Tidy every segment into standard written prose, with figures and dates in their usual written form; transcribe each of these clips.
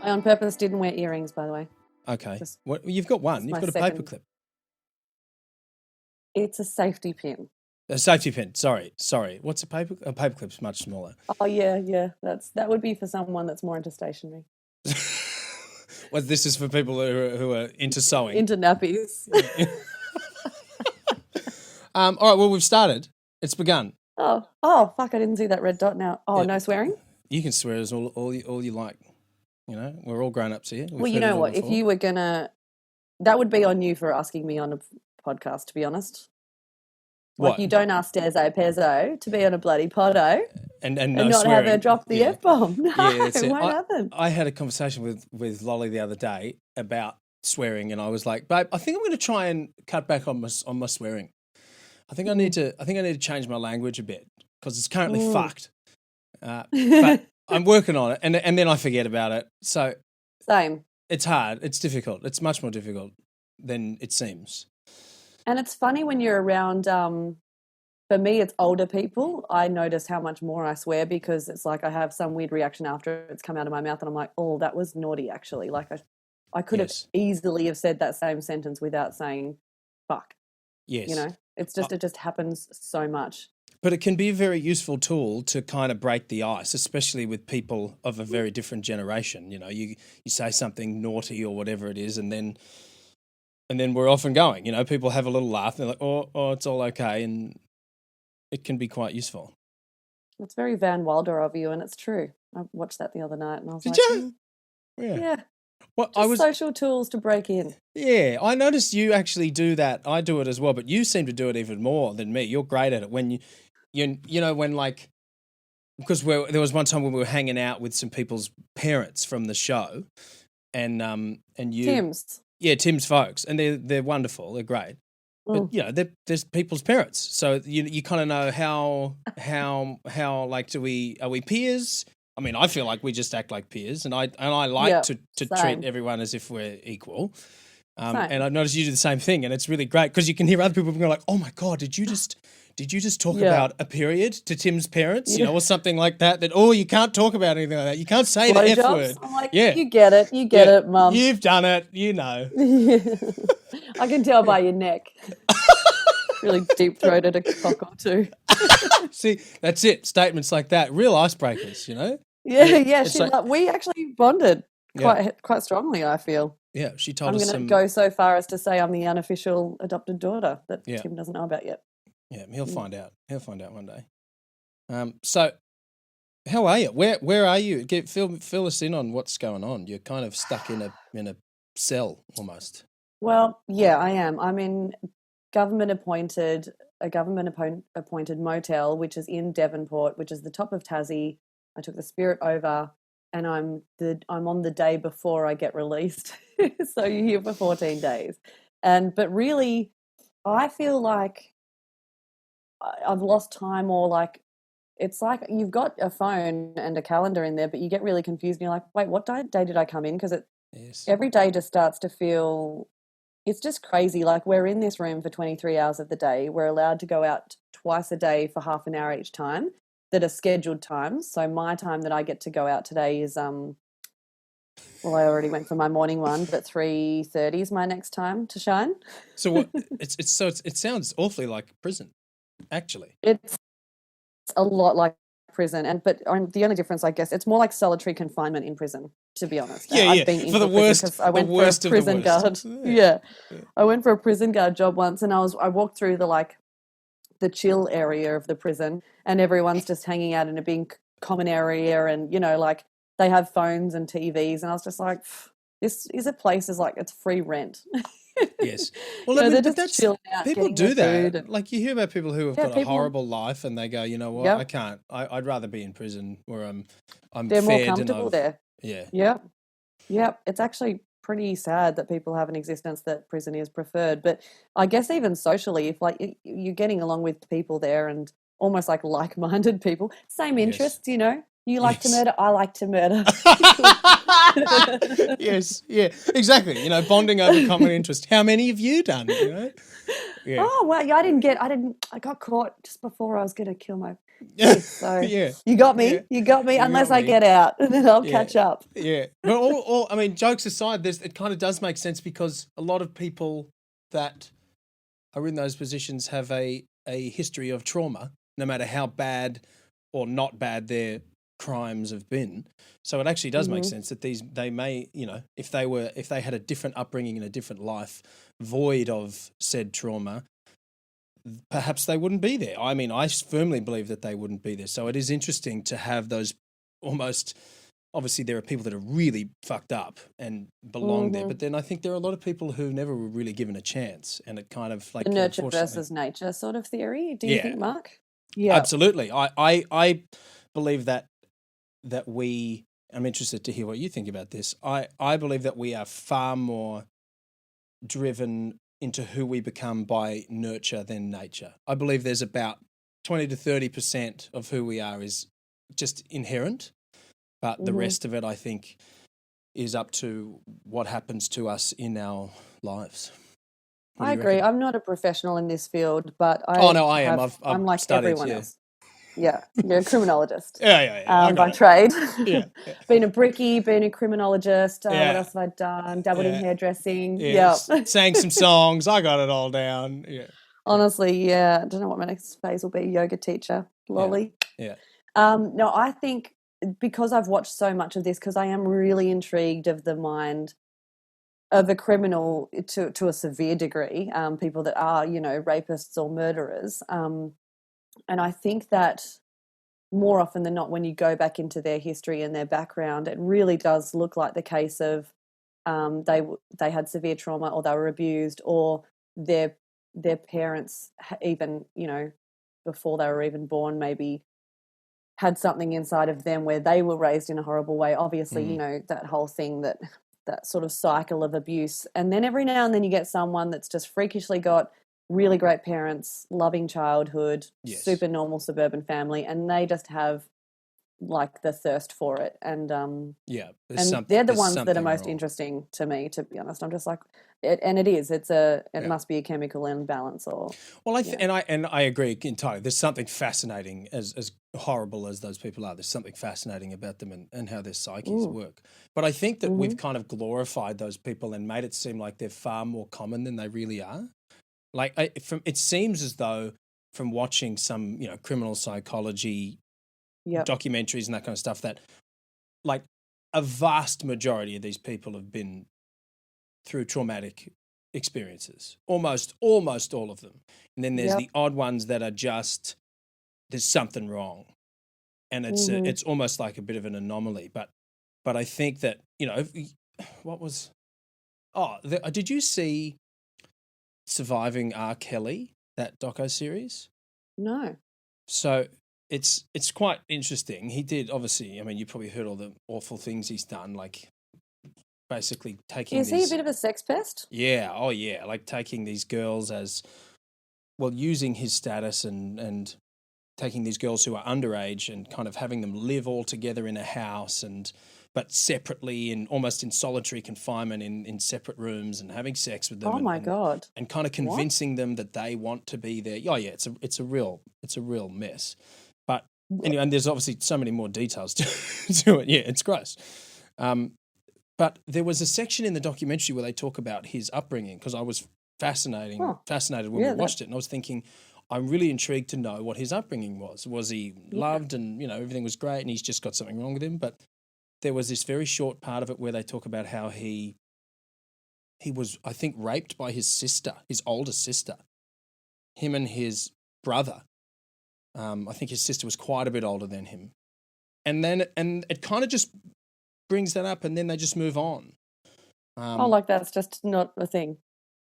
I on purpose didn't wear earrings, by the way. Okay. You've got one. You've got a paperclip. It's a safety pin. A safety pin. Sorry. What's a paper? A paperclip's much smaller. Oh yeah. That would be for someone that's more into stationery. Well, this is for people who are into sewing. Into nappies. All right. Well, we've started. It's begun. Oh, fuck! I didn't see that red dot now. Oh, yeah. No swearing? You can swear as all you like. You know, we're all grown-ups here. Well, you know what? If you were that would be on you for asking me on a podcast, to be honest. Like, you don't ask Dezo Pezzo to be on a bloody podo and not swearing. have her drop the F-bomb. No, it won't happen. I had a conversation with Lolly the other day about swearing, and I was like, babe, I think I'm going to try and cut back on my swearing. I think I need to change my language a bit because it's currently fucked. But I'm working on it, and then I forget about it. So same. It's hard. It's difficult. It's much more difficult than it seems. And it's funny when you're around. For me, it's older people. I notice how much more I swear because it's like I have some weird reaction after it's come out of my mouth, and I'm like, "Oh, that was naughty." Actually, like I could have easily have said that same sentence without saying "fuck." Yes, you know, it just happens so much. But it can be a very useful tool to kind of break the ice, especially with people of a very different generation. You know, you say something naughty or whatever it is, and then we're off and going. You know, people have a little laugh. They're like, oh, it's all okay, and it can be quite useful. It's very Van Wilder of you, and it's true. I watched that the other night, and I was Did like, you? Yeah. Well, social tools to break in. Yeah, I noticed you actually do that. I do it as well, but you seem to do it even more than me. You're great at it when you know when like because there was one time when we were hanging out with some people's parents from the show, and you Tim's folks, and they're wonderful, they're great, but you know there's people's parents, so you kind of know how like are we peers? I mean, I feel like we just act like peers, and I like to treat everyone as if we're equal. And I've noticed you do the same thing, and it's really great because you can hear other people go like, "Oh my God, did you just talk about a period to Tim's parents, you know, or something like that? That you can't talk about anything like that. You can't say the F word." I'm like, you get it, Mum. You've done it, you know. I can tell by your neck. Really deep-throated a cock or two. See, that's it. Statements like that, real icebreakers, you know. Yeah. We actually bonded quite strongly, I feel. Yeah, she told us. I'm going to go so far as to say I'm the unofficial adopted daughter that Tim doesn't know about yet. Yeah, he'll find out. He'll find out one day. So, how are you? Where are you? Fill us in on what's going on. You're kind of stuck in a cell almost. Well, yeah, I am. I'm in a government appointed motel, which is in Devonport, which is the top of Tassie. I took the Spirit over, and I'm on the day before I get released. So you're here for 14 days. But really, I feel like I've lost time, or like it's like you've got a phone and a calendar in there, but you get really confused and you're like, wait, what day did I come in? Because every day just starts to feel, it's just crazy. Like, we're in this room for 23 hours of the day. We're allowed to go out twice a day for half an hour each time that are scheduled times. So my time that I get to go out today is well, I already went for my morning one, but 3:30 is my next time to shine. So what? It sounds awfully like prison, actually. It's a lot like prison, but the only difference, I guess, it's more like solitary confinement in prison. To be honest, I've been in for the worst. Because I went for a prison guard. Yeah, I went for a prison guard job once, and I walked through the chill area of the prison, and everyone's just hanging out in a big common area, and like they have phones and TVs, and I was just like, this is a place is like it's free rent. Yes. Well, I mean, that's chilling out, people do that. Like, you hear about people who have got a horrible life, and they go, you know what, I can't. I'd rather be in prison where they're more comfortable there. Yeah. Yep. It's actually pretty sad that people have an existence that prison is preferred. But I guess even socially, if like you're getting along with people there and almost like-minded people, same interests, You like to murder, I like to murder. Yes, yeah, exactly. Bonding over common interest. How many have you done? Yeah. Oh, well, I got caught just before I was going to kill So Yeah, you got yeah, me. You got me. you Unless got I me. get out, and then I'll Yeah, catch up. yeah. But I mean, jokes aside, it kind of does make sense because a lot of people that are in those positions have a history of trauma, no matter how bad or not bad their crimes have been. So it actually does make Hmm. sense that they may, if they had a different upbringing and a different life, void of said trauma, perhaps they wouldn't be there. I mean, I firmly believe that they wouldn't be there. So it is interesting to have those almost. Obviously, there are people that are really fucked up and belong there, Hmm. but then I think there are a lot of people who never were really given a chance, and it kind of The like nurture unfortunately, versus nature sort of theory. Do you yeah, think, Mark? Yeah. absolutely. I believe that we. I'm interested to hear what you think about this. I believe that we are far more driven into who we become by nurture than nature. I believe there's about 20 to 30% of who we are is just inherent, but the Hmm. rest of it, I think, is up to what happens to us in our lives. What do I you agree. reckon? I'm not a professional in this field, but Oh no, I am. I've I'm like studied. everyone Yeah, else. Yeah, you're a criminologist, yeah. I got by it. trade. Yeah, yeah, Been a brickie, been a criminologist. What yeah, else have I done? Dabbled in yeah. hairdressing. Yeah. Yeah. Sang some songs. I got it all down. Yeah, yeah, Honestly, yeah. I don't know what my next phase will be. Yoga teacher. yeah, Lolly. yeah. No, I think because I've watched so much of this, because I am really intrigued of the mind of a criminal to a severe degree, people that are, rapists or murderers. And I think that more often than not, when you go back into their history and their background, it really does look like the case of they had severe trauma, or they were abused, or their their parents even, before they were even born, maybe had something inside of them where they were raised in a horrible way. Obviously, Mm, that whole thing, that sort of cycle of abuse. And then every now and then you get someone that's just freakishly got really great parents, loving childhood, yes. super normal suburban family, and they just have like the thirst for it. Yeah. And they're the There's ones that are something most wrong. interesting to me, to be honest. I'm just like and it Yeah. must be a chemical imbalance, or Well, yeah. and I agree entirely. There's something fascinating, as horrible as those people are. There's something fascinating about them and how their psyches Mm. work. But I think that Hmm. we've kind of glorified those people and made it seem like they're far more common than they really are. Like it seems as though from watching some criminal psychology Yep. documentaries and that kind of stuff that like a vast majority of these people have been through traumatic experiences, almost all of them. And then there's Yep. the odd ones that are just there's something wrong, and Hmm. it's almost like a bit of an anomaly. But I think that what was did you see Surviving R. Kelly, that doco series? No. So it's quite interesting. He did obviously. I mean, you probably heard all the awful things he's done, like basically taking Is he a these. bit of a sex pest? Yeah, oh yeah, like taking these girls as well, using his status and taking these girls who are underage and kind of having them live all together in a house and but separately and almost in solitary confinement in separate rooms and having sex with them Oh my and God. and kind of What? convincing them that they want to be there. Oh yeah, it's a real mess. But anyway, and there's obviously so many more details to it. Yeah, it's gross. Um, but there was a section in the documentary where they talk about his upbringing because I was Oh, fascinated when we yeah, that, watched it, and I was thinking, I'm really intrigued to know what his upbringing was. Was he yeah. loved and everything was great, and he's just got something wrong with him? But there was this very short part of it where they talk about how he was, I think, raped by his sister, his older sister. Him and his brother. I think his sister was quite a bit older than him, and it kind of just brings that up, and then they just move on. Oh, Um, like that's just not a thing.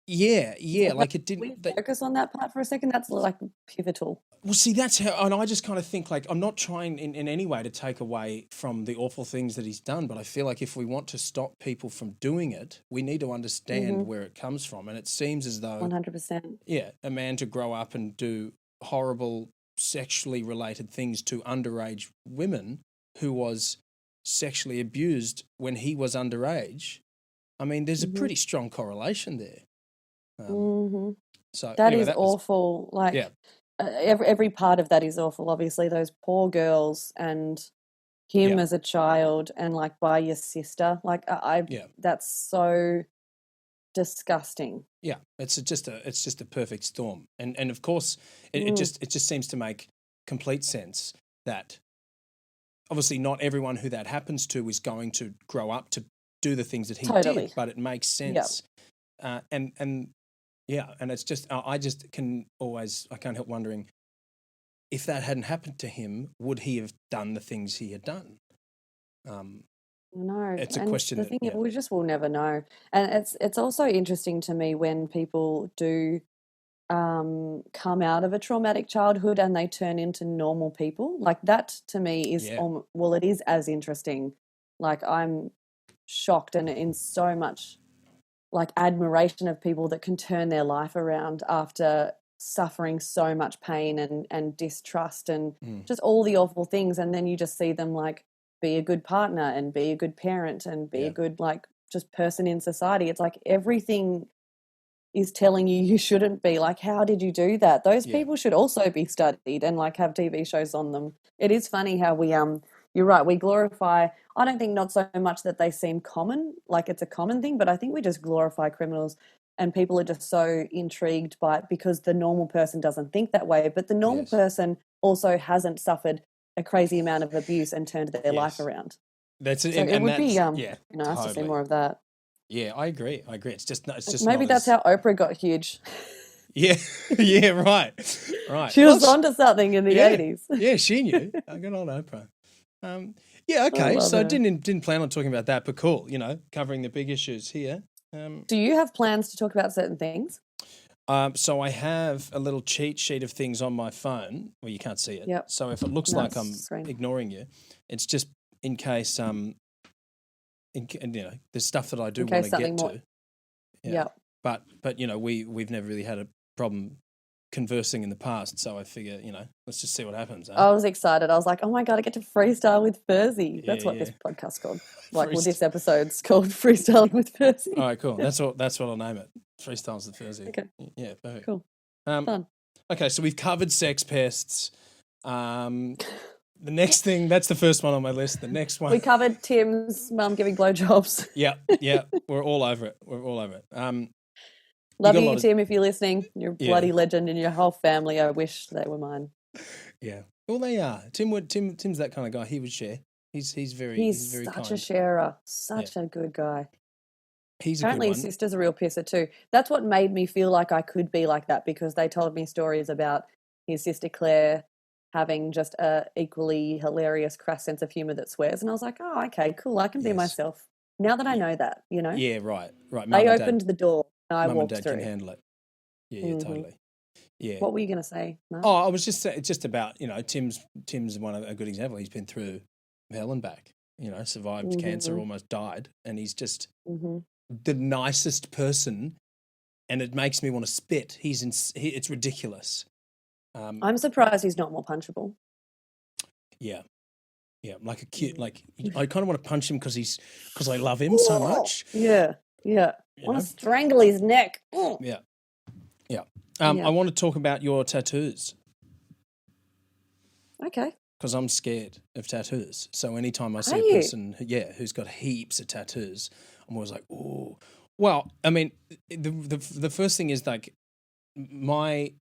yeah, Is yeah, that, like, like it we didn't. focus on that part for a second? That's like pivotal. Well, see, that's how, and I just kind of think like I'm not trying in any way to take away from the awful things that he's done, but I feel like if we want to stop people from doing it, we need to understand Mm-hmm. where it comes from. And it seems as though, 100%. yeah, a man to grow up and do horrible sexually related things to underage women who was sexually abused when he was underage. I mean, there's a Mm-hmm. pretty strong correlation there. Um, Mm-hmm. so That anyway, is that was awful. yeah, Like, every part of that is awful. Obviously, those poor girls and him Yeah, as a child, and like by your sister. Like yeah, that's so disgusting. yeah. It's just a perfect storm, and of course, Mm, it just seems to make complete sense that obviously not everyone who that happens to is going to grow up to do the things that he did, totally. but it makes Yeah. sense. And yeah, and it's just I just can always I can't help wondering if that hadn't happened to him, would he have done the things he had done? Um, No, it's a and question the that thing is, yeah, we just will never know. And it's also interesting to me when people do come out of a traumatic childhood and they turn into normal people. Like that to me is, yeah, well, it is as interesting. Like I'm shocked and in so much like admiration of people that can turn their life around after suffering so much pain and distrust and mm, just all the awful things, and then you just see them like be a good partner and be a good parent and be a yeah, good like just person in society. It's like everything is telling you you shouldn't be. Like, how did you do that? Those yeah, people should also be studied and like have TV shows on them. It is funny how we you're right, we glorify, I don't think not so much that they seem common, like it's a common thing, but I think we just glorify criminals, and people are just so intrigued by it because the normal person doesn't think that way, but the normal yes, person also hasn't suffered a crazy amount of abuse and turned their life yes. around. That's it, So it and would be that's yeah, nice to see totally. more of that. Yeah, I agree. I agree. It's just Maybe not that's as how Oprah got huge. yeah, yeah, right, right. She Well, was onto something in the yeah, 80s. yeah, she knew. Good old Oprah. Yeah, I okay. love So her. didn't plan on talking about that, but cool. Covering the big issues here. Um, Do you have plans to talk about certain things? so I have a little cheat sheet of things on my phone. Well, you can't see it. Yep. So if it looks No, like it's I'm screen. ignoring you, it's just in case there's stuff that I do In want case to something get more. to. Yeah, Yep. but we've never really had a problem conversing in the past, so I figure let's just see what happens, eh? I was excited. I was like, oh my God, I get to freestyle with Furzey. Yeah, That's what yeah. this podcast's called. Like, well, Freest. this episode's called Freestyling with All Furzey. right, cool. That's what I'll name it. Freestyles the Thursday. Okay, Yeah, perfect. cool. Um, Fun. okay, so we've covered sex pests. Um, the next thing that's the first one on my list. The next one, We covered Tim's mum giving blowjobs. yeah, yeah, we're all over it. We're all over it. You Love got a you, lot of Tim, if you're listening. You're a yeah, bloody legend, and your whole family. I wish they were mine. yeah. Well, they are. Tim's that kind of guy. He would share. He's He's very such a kind. sharer, Yeah, such a good guy. he's a good Apparently, his one. sister's a real pisser too. That's what made me feel like I could be like that, because they told me stories about his sister Claire having just a equally hilarious, crass sense of humor that swears, and I was like, oh, okay, cool, I can be Yes. myself. Now that I Yeah. know that, Yeah. Right. Right. they opened the door and I Mum and walked dad can through. handle it. Yeah. Yeah. Hmm. Totally. Yeah. What were you going to say, Mark? Oh, I was just about Tim's one of a good example. He's been through hell and back. Survived cancer, Hmm. almost died, and he's just Hmm. the nicest person. And it makes me want to spit. It's ridiculous. I'm surprised he's not more punchable. Yeah, yeah, like a cute. Mm. Like I kind of want to punch him because I love him so much. Yeah, yeah. I You want to know. strangle his neck. Yeah, yeah. I Yeah. want to talk about your tattoos Okay. because I'm scared of tattoos. So anytime I Are see a you? person, who's got heaps of tattoos, I'm always like, oh. Well, I mean, the first thing is like my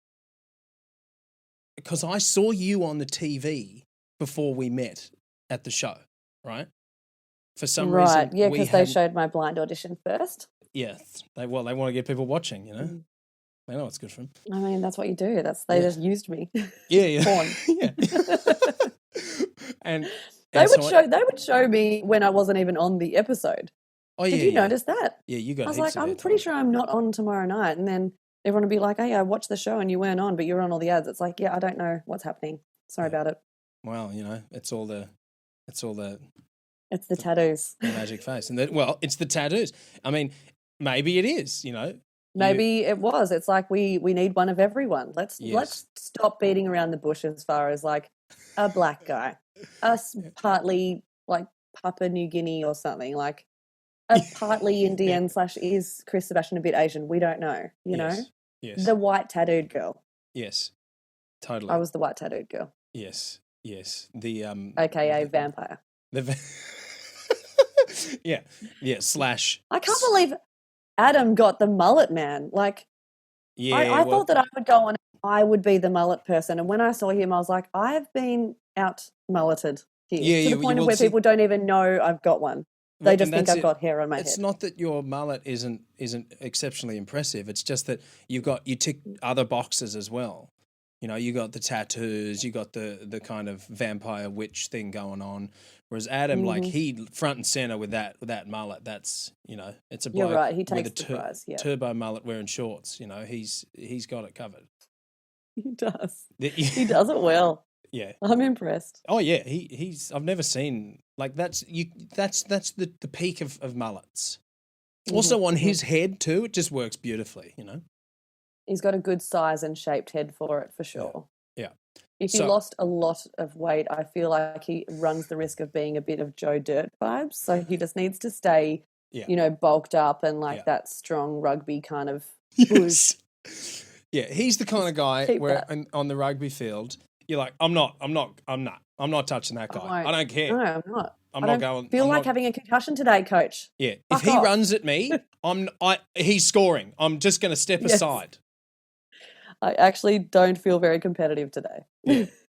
because I saw you on the TV before we met at the show, right? For some Right. reason, Yeah, we because they hadn't. showed my blind audition first. Yeah, they want to get people watching. Mm. They know it's good for them. I mean, that's what you do. They Yeah, just used me. yeah, yeah, Porn. yeah. and They and would so, show me when I wasn't even on the episode. oh Did yeah, you yeah, notice that? yeah. You I got was heaps like, of I'm pretty airtime. sure I'm not on tomorrow night. And then everyone would be like, hey, I watched the show and you weren't on, but you're on all the ads. It's like, yeah, I don't know what's happening. Sorry Yeah. about it. Well, it's all the It's the tattoos. the magic face, and it's the tattoos. I mean, maybe it is. You Maybe it was. It's like we need one of everyone. yes, Let's stop beating around the bush as far as like a black guy, us partly like Papua New Guinea or something, like a partly yeah, Indian / is Chris Sebastian a bit Asian? We don't know. yes, yes, The white tattooed girl. yes. totally. I was the white tattooed girl, Yes. The aka vampire. the yeah. Slash. I can't believe Adam got the mullet, man. Like, Yeah. I thought that I would go on, I would be the mullet person. And when I saw him, I was like, I've been out mulleted here to the point of where people don't even know I've got one. They just think I've got hair on my head. It's not that your mullet isn't exceptionally impressive. It's just that you tick other boxes as well. You know, you got the tattoos, you got the kind of vampire witch thing going on. Whereas Adam, like, he front and center with that mullet. That's, you know, it's a bloke. You're right. He with takes a the prize. Yeah, turbo mullet wearing shorts. You know, he's got it covered. he does. He does it well. Yeah, I'm impressed. Oh yeah, he's. I've never seen like that's the peak of mullets. Also on his head too, it just works beautifully. You know, he's got a good size and shaped head for it, for sure. Yeah. If he lost a lot of weight, I feel like he runs the risk of being a bit of Joe Dirt vibes. So he just needs to stay, you know, bulked up and like that strong rugby kind of push. Yeah, he's the kind of guy where on the rugby field, you're like, I'm not touching that guy. I don't care. No, I'm not. I'm not going. Feel like having a concussion today, coach. Yeah, if he runs at me, he's scoring. I'm just going to step aside. I actually don't feel very competitive today.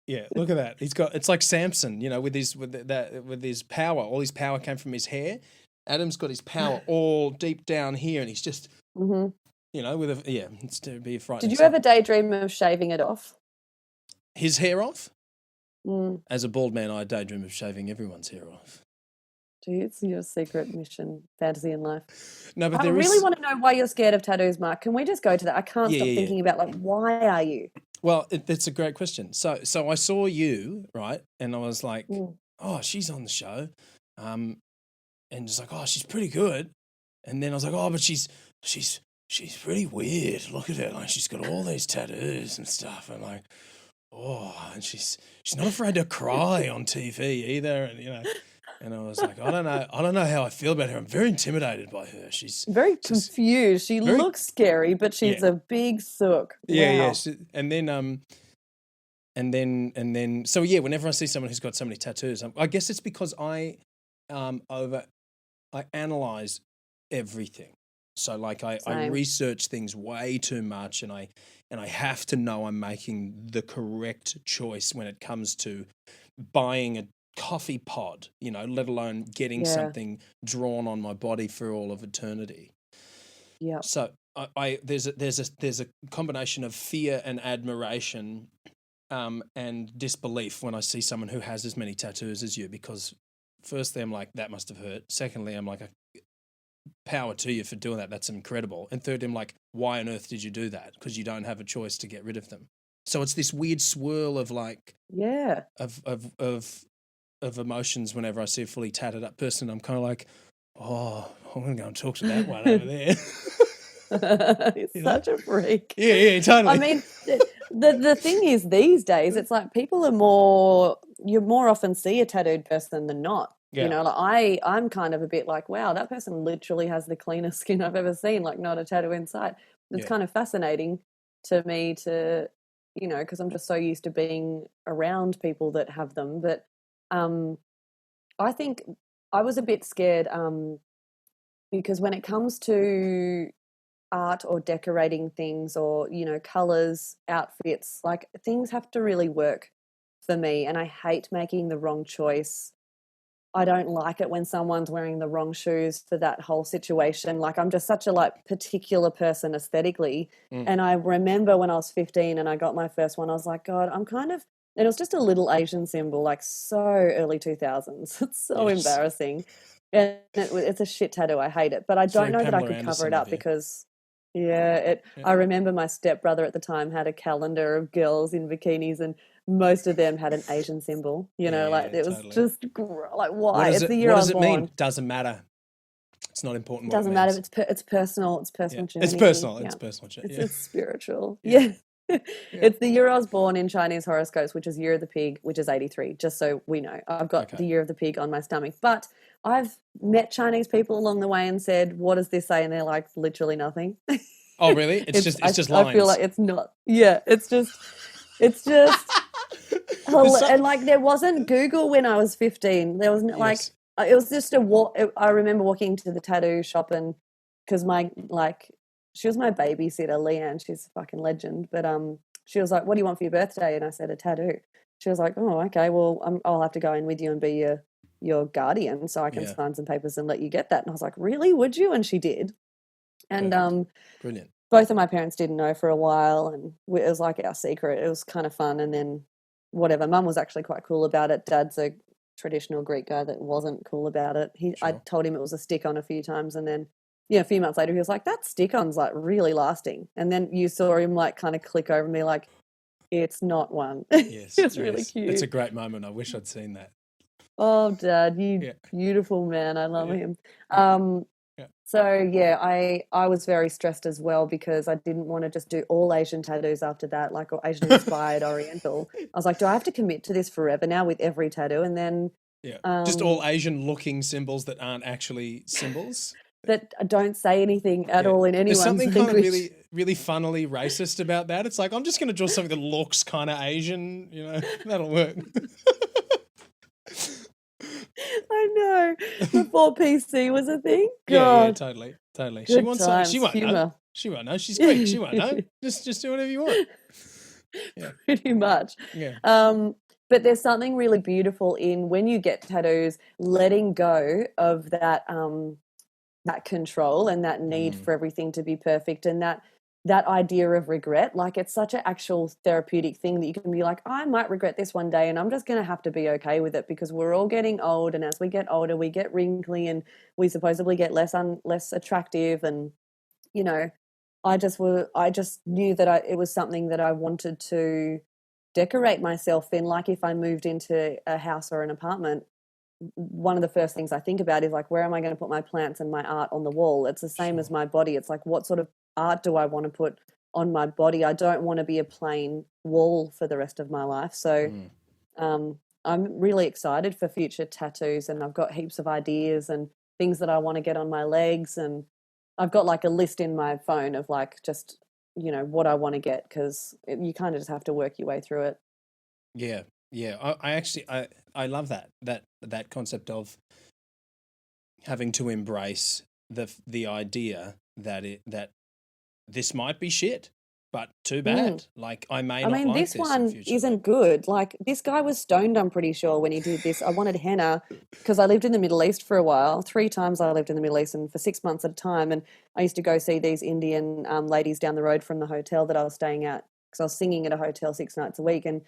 Yeah. Look at that. It's like Samson, you know, with his power. All his power came from his hair. Adam's got his power all deep down here, and he's just, you know, it's to be frightening. Did you ever daydream of shaving it off? His hair off? As a bald man, I daydream of shaving everyone's hair off. Gee, it's your secret mission, fantasy in life. No, but I really want to know why you're scared of tattoos, Mark. Can we just go to that? I can't stop thinking about, like, why are you? Well, that's a great question. So I saw you, right, and I was like, oh, she's on the show, and just like, oh, she's pretty good, and then I was like, oh, but she's pretty weird. Look at her, like she's got all these tattoos and stuff, and like, oh, and she's not afraid to cry on TV either, and you know. And I was like, I don't know how I feel about her. I'm very intimidated by her. She's very confused. She looks scary, but she's a big sook. Yeah. And then, so yeah, whenever I see someone who's got so many tattoos, I guess it's because I analyze everything. So like I research things way too much, and I have to know I'm making the correct choice when it comes to buying a coffee pod, you know, let alone getting something drawn on my body for all of eternity. Yeah. So there's a combination of fear and admiration, and disbelief when I see someone who has as many tattoos as you, because firstly I'm like, that must have hurt. Secondly, I'm like, power to you for doing that. That's incredible. And thirdly, I'm like, why on earth did you do that? Because you don't have a choice to get rid of them. So it's this weird swirl of like, of emotions whenever I see a fully tatted up person. I'm kind of like, oh, I'm going to go and talk to that one over there. He's such a freak. Yeah, totally. I mean, the thing is, these days, it's like you more often see a tattooed person than not. Yeah. You know, like I'm kind of a bit like, wow, that person literally has the cleanest skin I've ever seen, like not a tattoo inside. It's kind of fascinating to me to, you know, because I'm just so used to being around people that have them. But I think I was a bit scared because when it comes to art or decorating things or, you know, colours, outfits, like things have to really work for me, and I hate making the wrong choice. I don't like it when someone's wearing the wrong shoes for that whole situation. Like I'm just such a particular person aesthetically. And I remember when I was 15 and I got my first one, I was like, God, I'm kind of, and it was just a little Asian symbol, like so early 2000s. It's so embarrassing. And it's a shit tattoo. I hate it. But I don't know that I could cover it up because, I remember my stepbrother at the time had a calendar of girls in bikinis, and most of them had an Asian symbol. You know, like it was just like, why? It's the year I was born. What does it mean? Doesn't matter. It's not important. It doesn't matter. It's personal. It's personal journey. It's personal. It's personal. It's spiritual. Yeah. It's the year I was born in Chinese horoscopes, which is Year of the Pig, which is 83, just so we know. I've got the Year of the Pig on my stomach. But I've met Chinese people along the way and said, what does this say? And they're like, literally nothing. Oh, really? It's just lines. I feel like it's not. Yeah, it's just It's just There's some, and like there wasn't Google when I was 15. There wasn't like yes, it was just a walk. I remember walking to the tattoo shop and because my like she was my babysitter, Leanne. She's a fucking legend. But she was like, "What do you want for your birthday?" And I said, "A tattoo." She was like, "Oh, okay. Well, I'll have to go in with you and be your guardian, so I can yeah, sign some papers and let you get that." And I was like, "Really? Would you?" And she did. And perfect, brilliant. both of my parents didn't know for a while, and it was like our secret. It was kind of fun, and then whatever. Mum was actually quite cool about it. Dad's a traditional Greek guy that wasn't cool about it. I Sure. told him it was a stick on a few times, and then yeah, a few months later, he was like, "That stick on's like really lasting." And then you saw him like kind of click over me, like, "It's not one." Yes, It's really yes. It's a cute. great moment. I wish I'd seen that. Oh, Dad, you Yeah, beautiful man. I love yeah, him. yeah, Um, yeah. so yeah, I was very stressed as well because I didn't want to just do all Asian tattoos after that, like or Asian inspired Oriental. I was like, do I have to commit to this forever now with every tattoo? And then Yeah. Just all um Asian looking symbols that aren't actually symbols. that don't say anything at Yeah. all in There's anyone's something kind of language. really, really funnily racist about that. It's like, I'm just going to draw something that looks kind of Asian, that'll work. I know. Before PC was a thing. Yeah, yeah, God, totally, totally. She good wants something. She times, won't know. humor. She won't know. She's Greek. She won't know. Just do whatever you want. Yeah, Pretty much. yeah. Um, but there's something really beautiful in when you get tattoos, letting go of that control and that need Mm, for everything to be perfect and that idea of regret. Like it's such an actual therapeutic thing that you can be like, I might regret this one day and I'm just going to have to be okay with it because we're all getting old, and as we get older we get wrinkly and we supposedly get less attractive. And you know, I just knew that it was something that I wanted to decorate myself in. Like if I moved into a house or an apartment, one of the first things I think about is like, where am I going to put my plants and my art on the wall? It's the same as sure. my body. It's like, what sort of art do I want to put on my body? I don't want to be a plain wall for the rest of my life. So Mm. I'm really excited for future tattoos, and I've got heaps of ideas and things that I want to get on my legs. And I've got like a list in my phone of like just, what I want to get because you kind of just have to work your way through it. Yeah, yeah. I actually, I love that concept of having to embrace the idea that this might be shit, but too Mm. bad. Like I may I not mean, like this this in one future. Like, isn't good. Like, this guy was stoned, I'm pretty sure, when he did this. I wanted henna because I lived in the Middle East for a while. 3 times I lived in the Middle East and for 6 months at a time. And I used to go see these Indian ladies down the road from the hotel that I was staying at because I was singing at a hotel 6 nights a week. And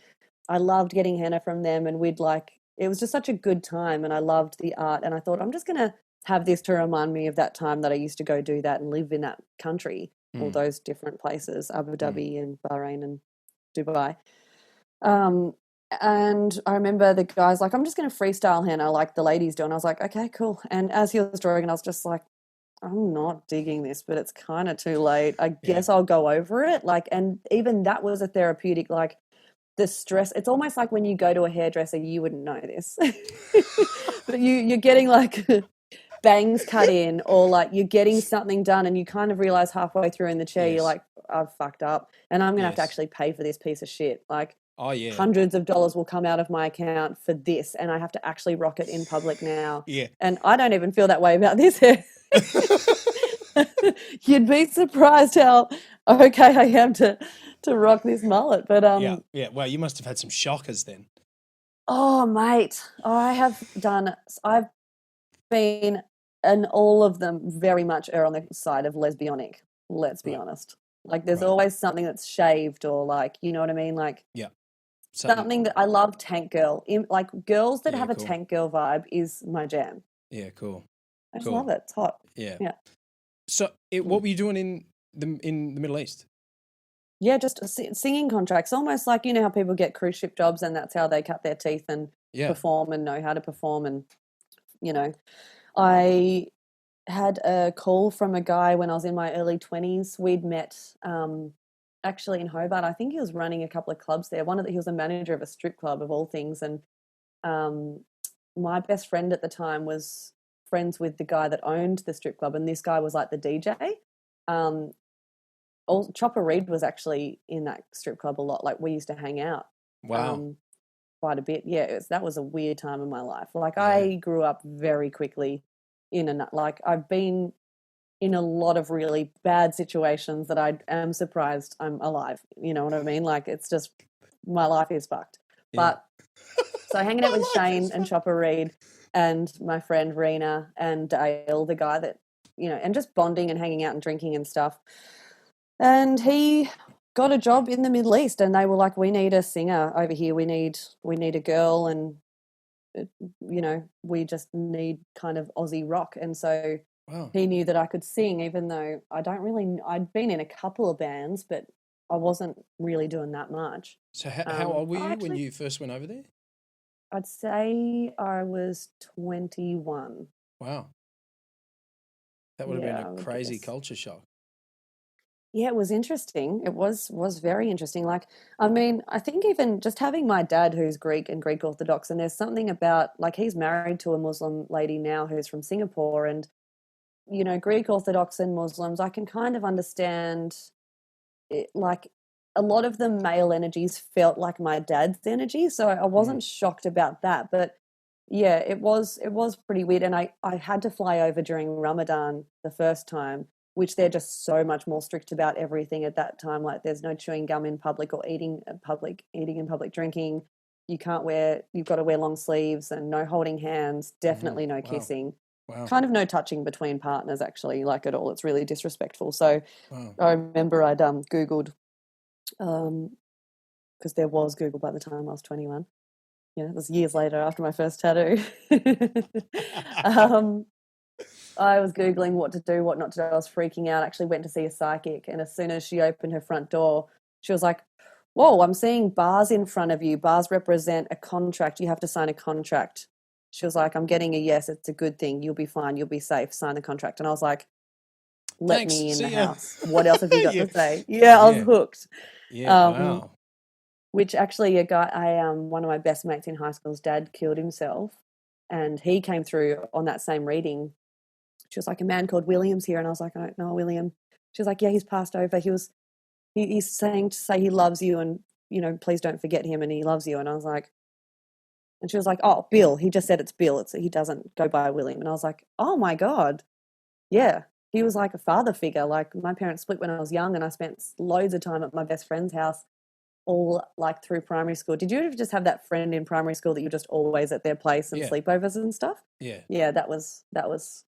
I loved getting henna from them. And it was just such a good time. And I loved the art. And I thought, I'm just going to have this to remind me of that time that I used to go do that and live in that country, all mm, those different places, Abu mm, Dhabi and Bahrain and Dubai. Um, and I remember the guy's like, I'm just going to freestyle henna like the ladies do. And I was like, okay, cool. And as he was drawing, and I was just like, I'm not digging this, but it's kind of too late. I yeah, guess I'll go over it. Like, and even that was a therapeutic, like the stress. It's almost like when you go to a hairdresser, you wouldn't know this, but you're getting like bangs cut in, or like you're getting something done and you kind of realize halfway through in the chair you're yes, like, I've fucked up and I'm gonna have to yes. actually pay for this piece of shit. Like Oh yeah, hundreds of dollars will come out of my account for this and I have to actually rock it in public now. yeah. And I don't even feel that way about this hair. You'd be surprised how okay I am to rock this mullet. But Yeah, yeah. Well, you must have had some shockers then. oh mate, I've been, and all of them very much are on the side of lesbianic, let's be Right, honest. Like there's right. always something that's shaved or like, you know what I mean? Like Yeah, something. something that I love tank girl. Like girls that Yeah, have a cool. tank girl vibe is my jam. Yeah, cool, I just love cool. it. It's hot. Yeah. Yeah. So, what Mm. were you doing in the Middle East? Yeah, just singing contracts, almost like you know how people get cruise ship jobs and that's how they cut their teeth and Yeah. perform and know how to perform. And you know, I had a call from a guy when I was in my early 20s. We'd met actually in Hobart. I think he was running a couple of clubs there. He was a manager of a strip club of all things. And um, my best friend at the time was friends with the guy that owned the strip club. And this guy was like the DJ. Um, Chopper Reed was actually in that strip club a lot. Like we used to hang out Wow. um, quite a bit. Yeah, that was a weird time in my life. Like Yeah. I grew up very quickly like I've been in a lot of really bad situations that I am surprised I'm alive. You know what I mean? Like it's just my life is fucked. Yeah. But so hanging out with My life Shane is and fun. Chopper Reed and my friend Rena and Dale, the guy that, and just bonding and hanging out and drinking and stuff. And he got a job in the Middle East and they were like, we need a singer over here. We need a girl and we just need kind of Aussie rock. And so Wow. he knew that I could sing, even though I'd been in a couple of bands, but I wasn't really doing that much. So how old were I you when actually, you first went over there? I'd say I was 21. Wow. That would have been Yeah, a I would crazy guess. culture shock. Yeah, it was interesting. It was very interesting. Like, I mean, I think even just having my dad who's Greek and Greek Orthodox, and there's something about like he's married to a Muslim lady now who's from Singapore, and Greek Orthodox and Muslims, I can kind of understand it, like a lot of the male energies felt like my dad's energy, so I Mm. wasn't shocked about that. But yeah, it was pretty weird, and I had to fly over during Ramadan the first time, which they're just so much more strict about everything at that time. Like there's no chewing gum in public or eating in public, drinking. You've got to wear long sleeves and no holding hands, Hmm. definitely no Wow. kissing, Wow. kind of no touching between partners actually, like at all. It's really disrespectful. So Wow. I remember I'd Googled um because there was Google by the time I was 21. It was years later after my first tattoo. um, I was Googling what to do, what not to do. I was freaking out. I actually went to see a psychic. And as soon as she opened her front door, she was like, whoa, I'm seeing bars in front of you. Bars represent a contract. You have to sign a contract. She was like, I'm getting a yes. It's a good thing. You'll be fine. You'll be safe. Sign the contract. And I was like, let Thanks. me in the See ya. house. What else have you got Yeah. to say? Yeah, I was Yeah. hooked. Yeah. Um, Wow. which actually a guy one of my best mates in high school's dad killed himself, and he came through on that same reading. She was like, a man called William's here, and I was like, I don't know William. She was like, yeah, he's passed over. He's saying to say he loves you, and please don't forget him, and he loves you. And I was like, and she was like, oh, Bill, he just said it's Bill, he doesn't go by William. And I was like, oh my god, yeah, he was like a father figure. Like my parents split when I was young, and I spent loads of time at my best friend's house all like through primary school. Did you ever just have that friend in primary school that you just always at their place and Yeah. sleepovers and stuff? Yeah. Yeah, that was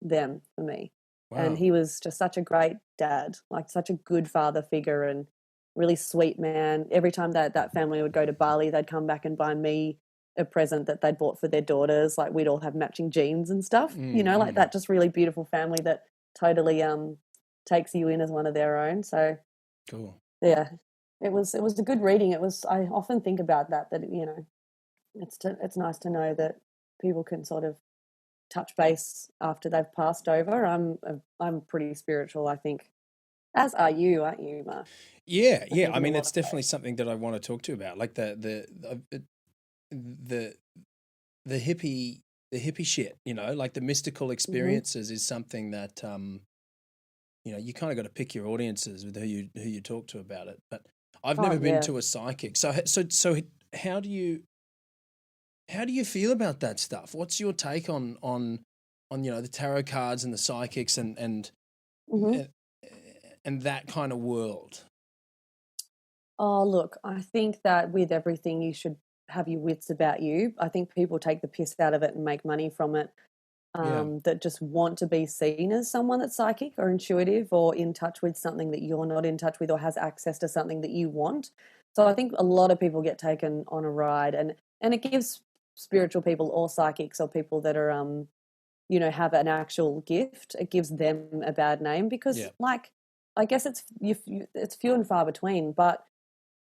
them for me. And Wow. he was just such a great dad, like such a good father figure and really sweet man. Every time that family would go to Bali, they'd come back and buy me a present that they'd bought for their daughters. Like we'd all have matching jeans and stuff, like Mm-hmm. that just really beautiful family that totally takes you in as one of their own. So Cool. yeah, it was a good reading. I often think about that it's nice to know that people can sort of touch base after they've passed over. I'm pretty spiritual, I think, as are you, aren't you, Mark? Yeah. I Yeah. think I in a mean, lot it's of definitely ways. something that I want to talk to you about, like the the hippie shit. Like the mystical Hmm. experiences is something that you kind of got to pick your audiences with who you talk to about it. But I've Oh never been yeah. to a psychic, so how do you feel about that stuff? What's your take on the tarot cards and the psychics Hmm. and, and that kind of world? Oh, look, I think that with everything, you should have your wits about you. I think people take the piss out of it and make money from it, Yeah, that just want to be seen as someone that's psychic or intuitive or in touch with something that you're not in touch with or has access to something that you want. So I think a lot of people get taken on a ride, and it gives spiritual people or psychics or people that are have an actual gift, it gives them a bad name because yeah, like I guess it's few and far between, but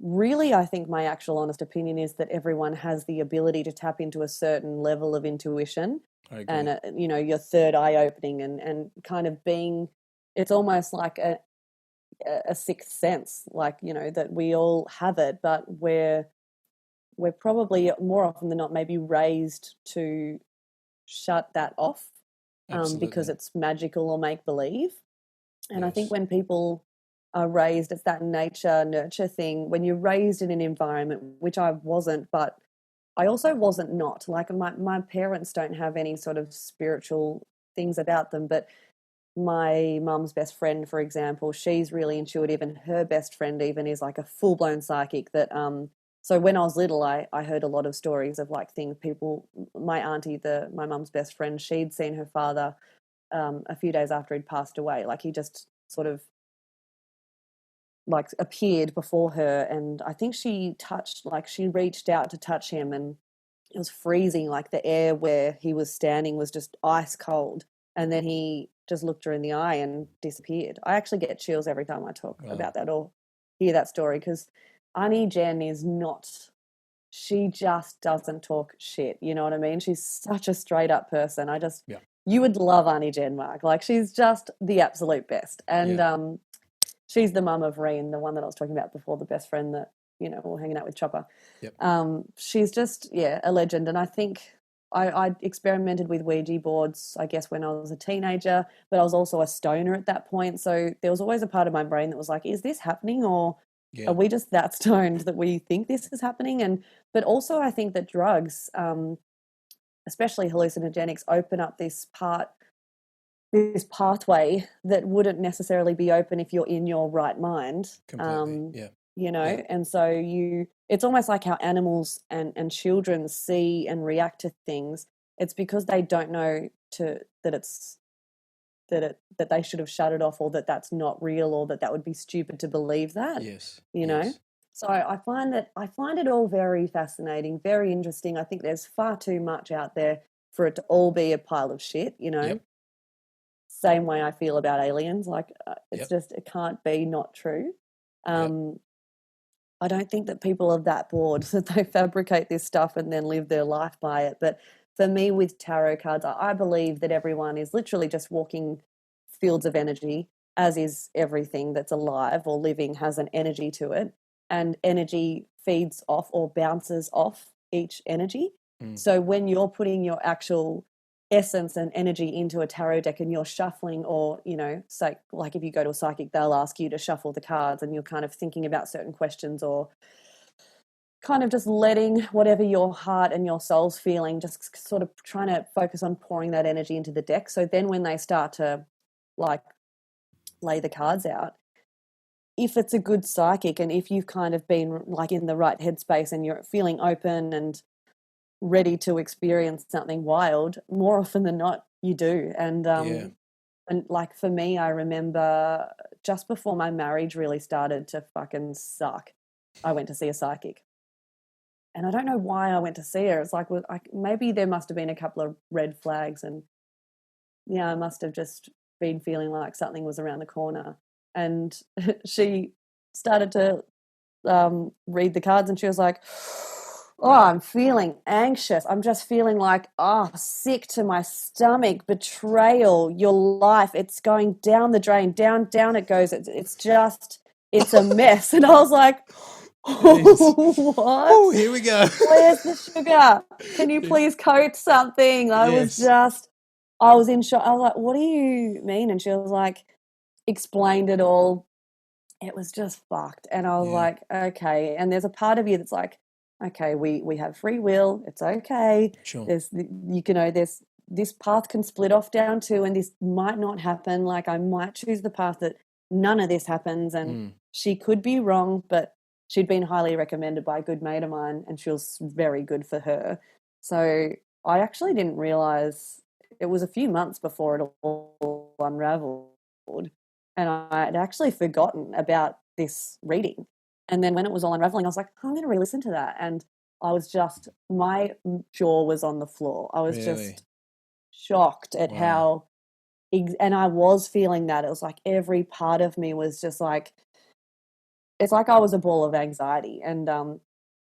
really, I think my actual honest opinion is that everyone has the ability to tap into a certain level of intuition I and, agree. your third eye opening and kind of being, it's almost like a sixth sense, like, that we all have it, but we're probably more often than not maybe raised to shut that off because Absolutely. it's magical or make believe. And I think Yes. when people are raised, it's that nature nurture thing. When you're raised in an environment, which I wasn't, but I also wasn't not. Like my parents don't have any sort of spiritual things about them, but my mum's best friend, for example, she's really intuitive, and her best friend even is like a full blown psychic. That so when I was little, I heard a lot of stories of like things people. My auntie, my mum's best friend, she'd seen her father a few days after he'd passed away. Like he just sort of like appeared before her, and I think she touched, like she reached out to touch him, and it was freezing. Like the air where he was standing was just ice cold, and then he just looked her in the eye and disappeared. I actually get chills every time I talk about that or hear that story, because Auntie Jen is not, she just doesn't talk shit, you know what I mean? She's such a straight up person. You would love Auntie Jen, Mark. Like she's just the absolute best. And she's the mum of Reen, the one that I was talking about before, the best friend that, you know, we're hanging out with Chopper. She's just, a legend. And I think I experimented with Ouija boards, I guess, when I was a teenager, but I was also a stoner at that point. So there was always a part of my brain that was like, is this happening, or are we just that stoned that we think this is happening? But also I think that drugs, especially hallucinogenics, open up this pathway that wouldn't necessarily be open if you're in your right mind. Completely. You know, and so it's almost like how animals and children see and react to things. It's because they don't know that they should have shut it off, or that that's not real, or that would be stupid to believe that. You know. So I find it all very fascinating, very interesting. I think there's far too much out there for it to all be a pile of shit, you know. Same way I feel about aliens. Like it's just, it can't be not true. I don't think that people are that bored that they fabricate this stuff and then live their life by it. But for me, with tarot cards, I believe that everyone is literally just walking fields of energy, as is everything that's alive or living has an energy to it. And energy feeds off or bounces off each energy. So when you're putting your actual essence and energy into a tarot deck and you're shuffling, or, you know, say, like if you go to a psychic, they'll ask you to shuffle the cards and you're kind of thinking about certain questions, or kind of just letting whatever your heart and your soul's feeling, just sort of trying to focus on pouring that energy into the deck. So then when they start to like lay the cards out, if it's a good psychic and if you've kind of been like in the right headspace and you're feeling open and ready to experience something wild, more often than not you do. And like for me, I remember just before my marriage really started to fucking suck, I went to see a psychic. And I don't know why I went to see her. It's like, maybe there must have been a couple of red flags, and I must have just been feeling like something was around the corner. And she started to read the cards, and she was like, oh, I'm feeling anxious. I'm just feeling like, sick to my stomach, betrayal, your life, it's going down the drain, down it goes. It's a mess. And I was like, what? Oh, here we go. Where's the sugar? Can you please coat something? I was in shock. I was like, what do you mean? And she was like, explained it all. It was just fucked. And I was like, okay. And there's a part of you that's like, okay, we have free will. It's okay. Sure. There's this path can split off down to, and this might not happen. Like I might choose the path that none of this happens, and she could be wrong, but she'd been highly recommended by a good mate of mine, and she was very good for her. So I actually didn't realize it was a few months before it all unraveled, and I had actually forgotten about this reading. And then when it was all unraveling, I was like, I'm going to re-listen to that. And I was just, my jaw was on the floor. I was just shocked at how, and I was feeling that. It was like every part of me was just like, it's like I was a ball of anxiety. And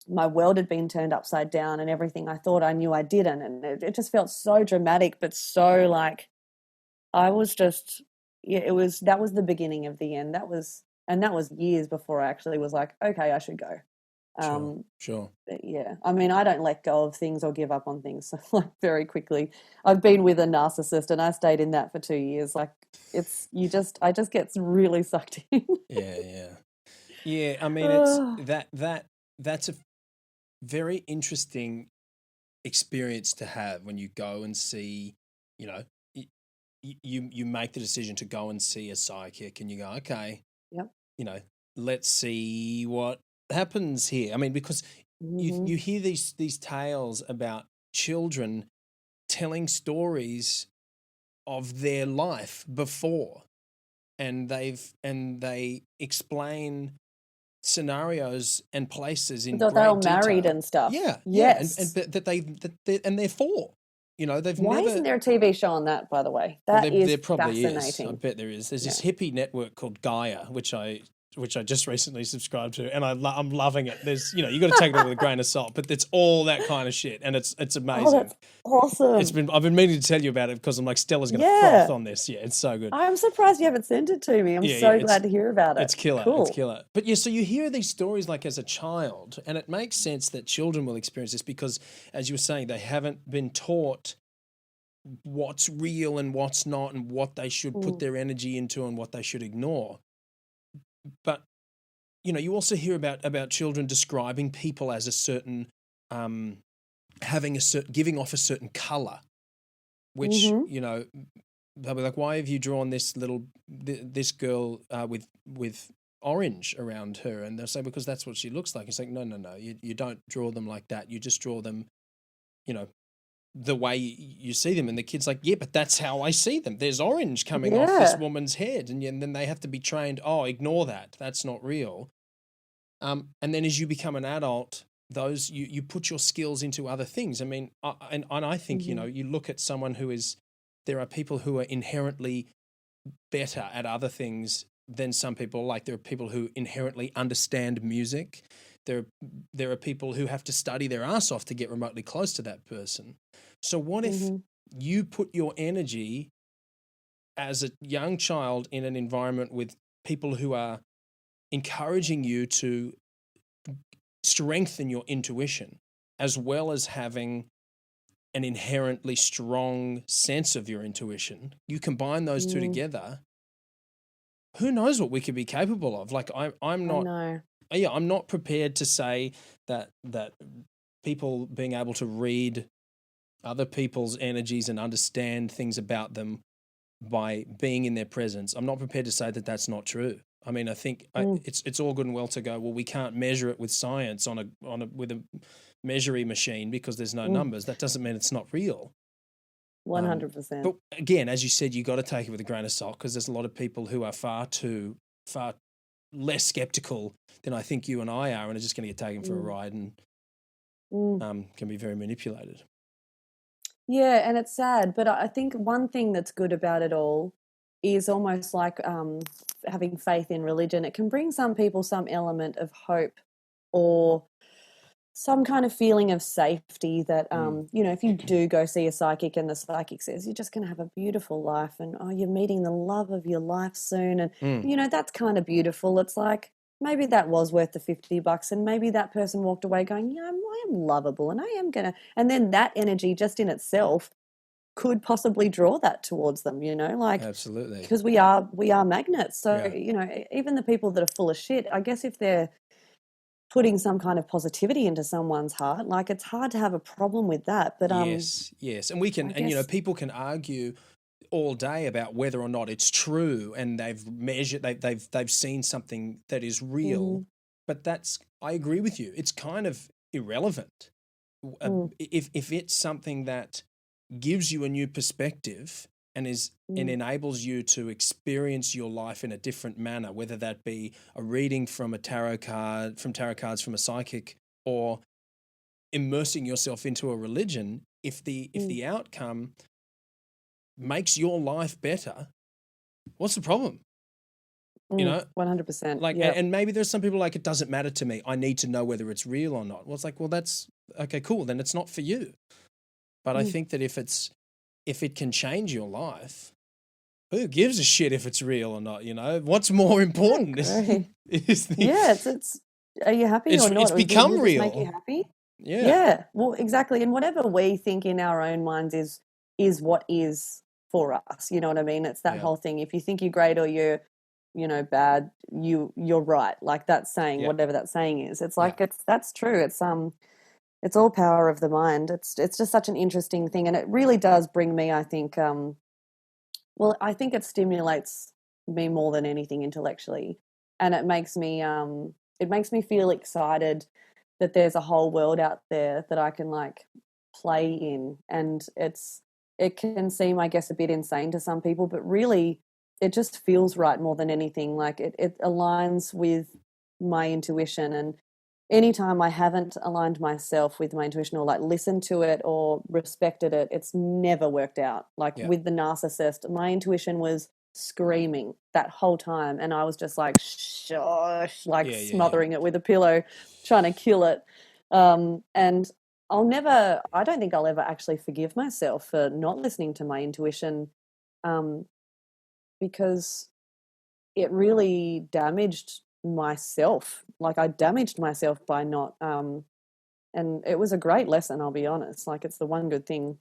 my world had been turned upside down, and everything I thought I knew I didn't. And it just felt so dramatic, but so like, I was just, that was the beginning of the end. That was years before I actually was like, okay, I should go. Sure. Sure. Yeah, I mean, I don't let go of things or give up on things so, like very quickly. I've been with a narcissist and I stayed in that for 2 years. Like I just get really sucked in. Yeah. Yeah. Yeah. I mean, it's Oh, that's a very interesting experience to have when you go and see, you know, you make the decision to go and see a psychic, and you go, okay, yep. you know, let's see what happens here. I mean, because Hmm. you hear these tales about children telling stories of their life before, and they explain scenarios and places in Thought they were great married detail. and stuff. Yeah, yeah, and Yes. but and they're four. They've Why isn't never. there a TV show on that, by the way? Well, That there is probably is. I fascinating. bet there is. There's Yeah. this hippie network called Gaia, which I just recently subscribed to, and I'm loving it. There's you got to take it all with a grain of salt, but it's all that kind of shit, and it's Oh, amazing. that's awesome. I've been meaning to tell you about it because I'm like, Stella's going to froth Yeah. on this. Yeah, it's so good. I'm surprised you haven't sent it to me. I'm Yeah, yeah, so glad to hear about it. it's killer. It's Cool. killer. But yeah, so you hear these stories like as a child, and it makes sense that children will experience this because, as you were saying, they haven't been taught what's real and what's not, and what they should put Mm. their energy into and what they should ignore. But you also hear about children describing people as a certain, having a certain, giving off a certain color, which Hmm. they'll be like, why have you drawn this girl with orange around her? And they'll say, because that's what she looks like. It's like, no, no, no, you don't draw them like that. You just draw them, you know, the way you see them. And the kid's like, yeah, but that's how I see them. There's orange coming off this Yeah. woman's head. And then they have to be trained, oh, ignore that. That's not real. And then as you become an adult, those you put your skills into other things. I mean, and I think, Hmm. you look at someone there are people who are inherently better at other things than some people. Like there are people who inherently understand music. There are people who have to study their ass off to get remotely close to that person. So what if Hmm. you put your energy as a young child in an environment with people who are encouraging you to strengthen your intuition, as well as having an inherently strong sense of your intuition? You combine those two Mm, together, who knows what we could be capable of? Like I'm I not, know. yeah, I'm not prepared to say that people being able to read other people's energies and understand things about them by being in their presence. I'm not prepared to say that that's not true. I mean, I think Mm, it's all good and well to go, well, we can't measure it with science with a measuring machine because there's no mm, numbers. That doesn't mean it's not real. Um, 100%. but again, as you said, you got to take it with a grain of salt because there's a lot of people who are far less skeptical than I think you and I are, and are just going to get taken for a Mm, ride and mm. can be very manipulated. Yeah, and it's sad, but I think one thing that's good about it all is almost like having faith in religion. It can bring some people some element of hope or some kind of feeling of safety that, Mm. if you do go see a psychic and the psychic says you're just going to have a beautiful life and, oh, you're meeting the love of your life soon. And, Mm. that's kind of beautiful. It's like maybe that was worth the $50 and maybe that person walked away going, yeah, I am lovable and I am going to, and then that energy just in itself could possibly draw that towards them, like, Absolutely. because we are magnets. So, Yeah. even the people that are full of shit, I guess if they're putting some kind of positivity into someone's heart, like it's hard to have a problem with that. But Yes, yes. And we can, I guess people can argue all day about whether or not it's true, and they've measured, they've seen something that is real. mhm, But I agree with you. It's kind of irrelevant. mm, If it's something that gives you a new perspective and mm, enables you to experience your life in a different manner, whether that be a reading from tarot cards from a psychic, or immersing yourself into a religion, if mm, the outcome makes your life better, what's the problem? You know, 100%. like, Yeah. and maybe there's some people like, it doesn't matter to me. I need to know whether it's real or not. Well, it's like, well, that's okay, cool. Then it's not for you. But I Mm, think that if it can change your life, who gives a shit if it's real or not? What's more I important is, agree. is the, Yeah, it's are you happy or It's not? Will become this make you real. happy? Yeah. Yeah, well, exactly. And whatever we think in our own minds is what is for us. You know what I mean? It's that Yeah. whole thing. If you think you're great or you're, bad, you're right. Like that saying, Yeah. whatever that saying is. It's Yeah. like that's true. It's all power of the mind. It's just such an interesting thing, and it really does bring me, I think, well, I think it stimulates me more than anything intellectually, and it makes me feel excited that there's a whole world out there that I can like play in, and it can seem, I guess, a bit insane to some people, but really it just feels right more than anything. Like it aligns with my intuition, and anytime I haven't aligned myself with my intuition or like listened to it or respected it, it's never worked out. Like Yeah. with the narcissist, my intuition was screaming that whole time. And I was just like, shush, like Yeah. Yeah. Yeah. smothering it with a pillow, trying to kill it. And I don't think I'll ever actually forgive myself for not listening to my intuition, um, because it really damaged myself. Like I damaged myself by not and it was a great lesson, I'll be honest. Like it's the one good thing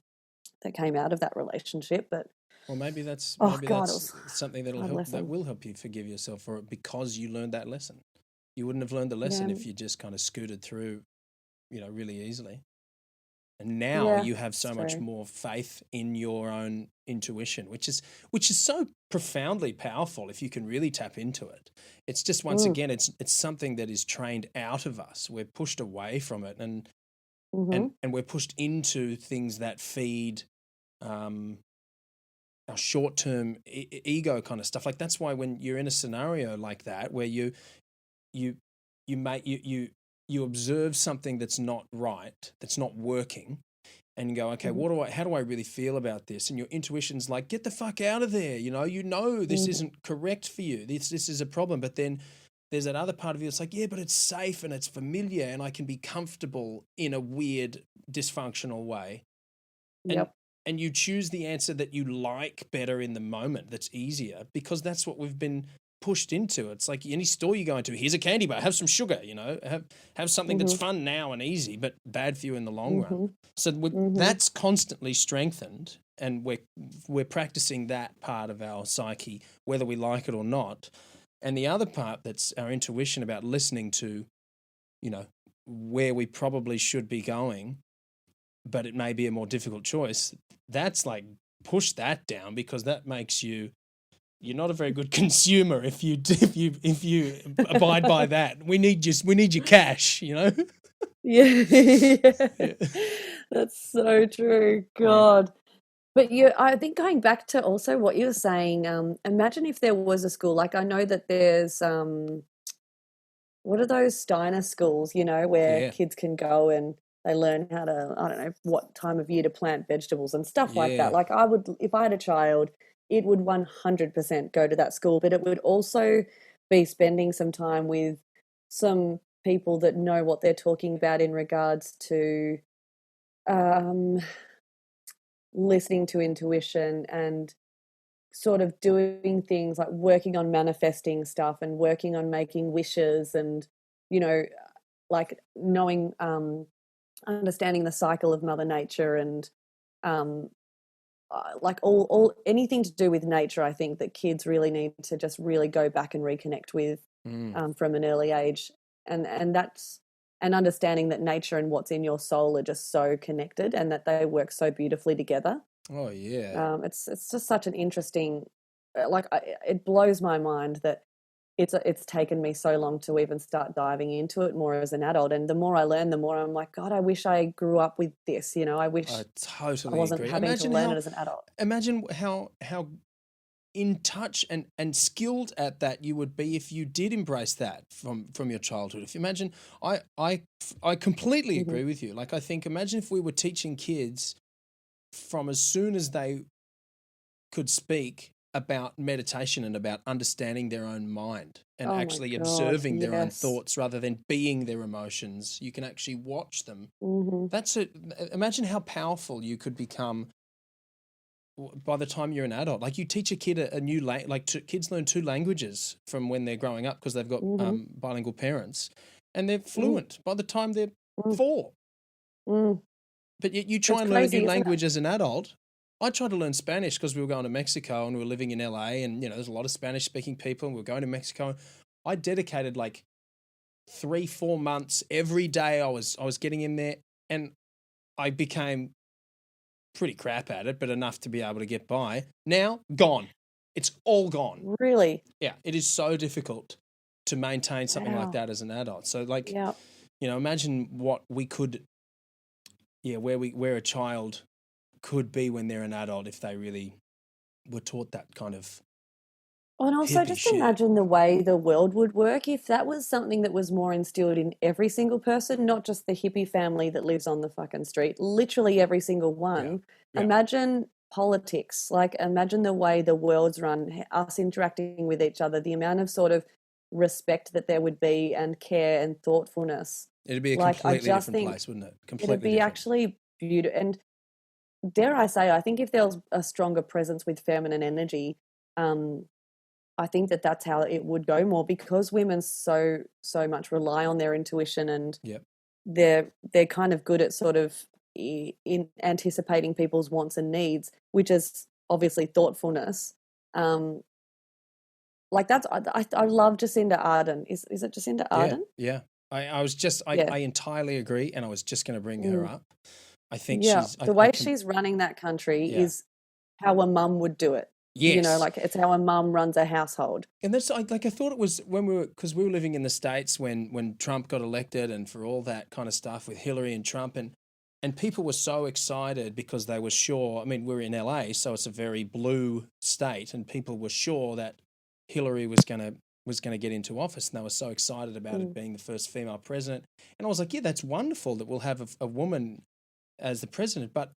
that came out of that relationship, but Well, oh maybe god, it that's was something a hard that lesson. will help you forgive yourself for it because you learned that lesson. You wouldn't have learned the lesson Yeah, if you just kind of scooted through, really easily. And now yeah, you have it's so much true. more faith in your own intuition, which is so profoundly powerful if you can really tap into it. It's just once Mm, again, it's something that is trained out of us. We're pushed away from it, mm-hmm, and we're pushed into things that feed um, our short-term ego kind of stuff. Like that's why when you're in a scenario like that where you you make you observe something that's not right, that's not working, and you go, okay, mm-hmm, how do I really feel about this? And your intuition's like, get the fuck out of there. This mm-hmm. isn't correct for you. This is a problem. But then there's that other part of you that's like, yeah, but it's safe and it's familiar and I can be comfortable in a weird dysfunctional way. And Yep. and you choose the answer that you like better in the moment, that's easier, because that's what we've been pushed into. It's like any store you go into, here's a candy bar, have some sugar, have something that's Mm-hmm, fun now and easy, but bad for you in the long run. mm-hmm, So mm-hmm, that's constantly strengthened, and we're practicing that part of our psyche, whether we like it or not. And the other part, that's our intuition about listening to, you know, where we probably should be going, but it may be a more difficult choice. That's like, push that down, because that makes you're not a very good consumer if you abide by that. We need your cash, Yeah, yeah. Yeah. That's so true. Yeah. God. But I think going back to also what you were saying, imagine if there was a school, like I know that there's what are those Steiner schools, where Yeah. kids can go and they learn how to, I don't know, what time of year to plant vegetables and stuff like that. Yeah. Like I would, if I had a child, it would 100% go to that school, but it would also be spending some time with some people that know what they're talking about in regards to um, listening to intuition and sort of doing things like working on manifesting stuff and working on making wishes and, you know, like knowing, understanding the cycle of Mother Nature and um, like all anything to do with nature. I think that kids really need to just really go back and reconnect with Mm. from an early age, and that's and understanding that nature and what's in your soul are just so connected and that they work so beautifully together. Oh yeah. It's just such an interesting, it blows my mind that it's taken me so long to even start diving into it more as an adult. And the more I learn, the more I'm like, God, I wish I grew up with this. I I wish I totally wasn't agree. having to learn it as an adult. Imagine how in touch and skilled at that you would be if you did embrace that from your childhood. If you imagine, I completely Hmm. agree with you. Like, I think, imagine if we were teaching kids from as soon as they could speak about meditation and about understanding their own mind and Oh my actually God, observing their own yes. thoughts rather than being their emotions. You can actually watch them. Hmm. That's it. Imagine how powerful you could become by the time you're an adult. Like, you teach a kid a new kids learn two languages from when they're growing up because they've got Hmm. bilingual parents. and they're Mm, fluent by the time they're mm, 4. mm. But yet you try It's and learn a new crazy, isn't it? language as an adult. I tried to learn Spanish because we were going to Mexico and we were living in LA, and there's a lot of Spanish speaking people, and we were going to Mexico. I dedicated like 3-4 months every day. I was getting in there, and I became pretty crap at it, but enough to be able to get by. Now, gone. It's all gone. Really? Yeah, it is so difficult to maintain something like Wow. that as an adult. So, like, Yeah. imagine what we could, where a child could be when they're an adult if they really were taught that kind of Oh, and also hippie just shit. imagine the way the world would work if that was something that was more instilled in every single person, not just the hippie family that lives on the fucking street, literally every single Yeah, one. yeah, Imagine politics, like imagine the way the world's run, us interacting with each other, the amount of sort of respect that there would be and care and thoughtfulness. it'd be a Like I completely just different think place, wouldn't it? it'd Completely be different. actually beautiful. And dare I say, I think if there was a stronger presence with feminine energy, um, I think that that's how it would go more because women so much rely on their intuition and Yep. they're kind of good at sort of in anticipating people's wants and needs, which is obviously thoughtfulness. Um, like that's I love Jacinda Ardern. Is it Jacinda Yeah, Ardern? yeah. I was just Yeah. I entirely agree, and I was just going to bring her Mm. up. I think Yeah. she's The I way can she's running that country yeah. is how a mum would do it. Yes. Like it's how a mum runs a household. And that's like I thought it was when because we were living in the States when Trump got elected, and for all that kind of stuff with Hillary and Trump, and people were so excited because they were sure. I mean, we're in LA, so it's a very blue state, and people were sure that Hillary was gonna get into office, and they were so excited about it Mm. being the first female president. And I was like, yeah, that's wonderful that we'll have a woman as the president, but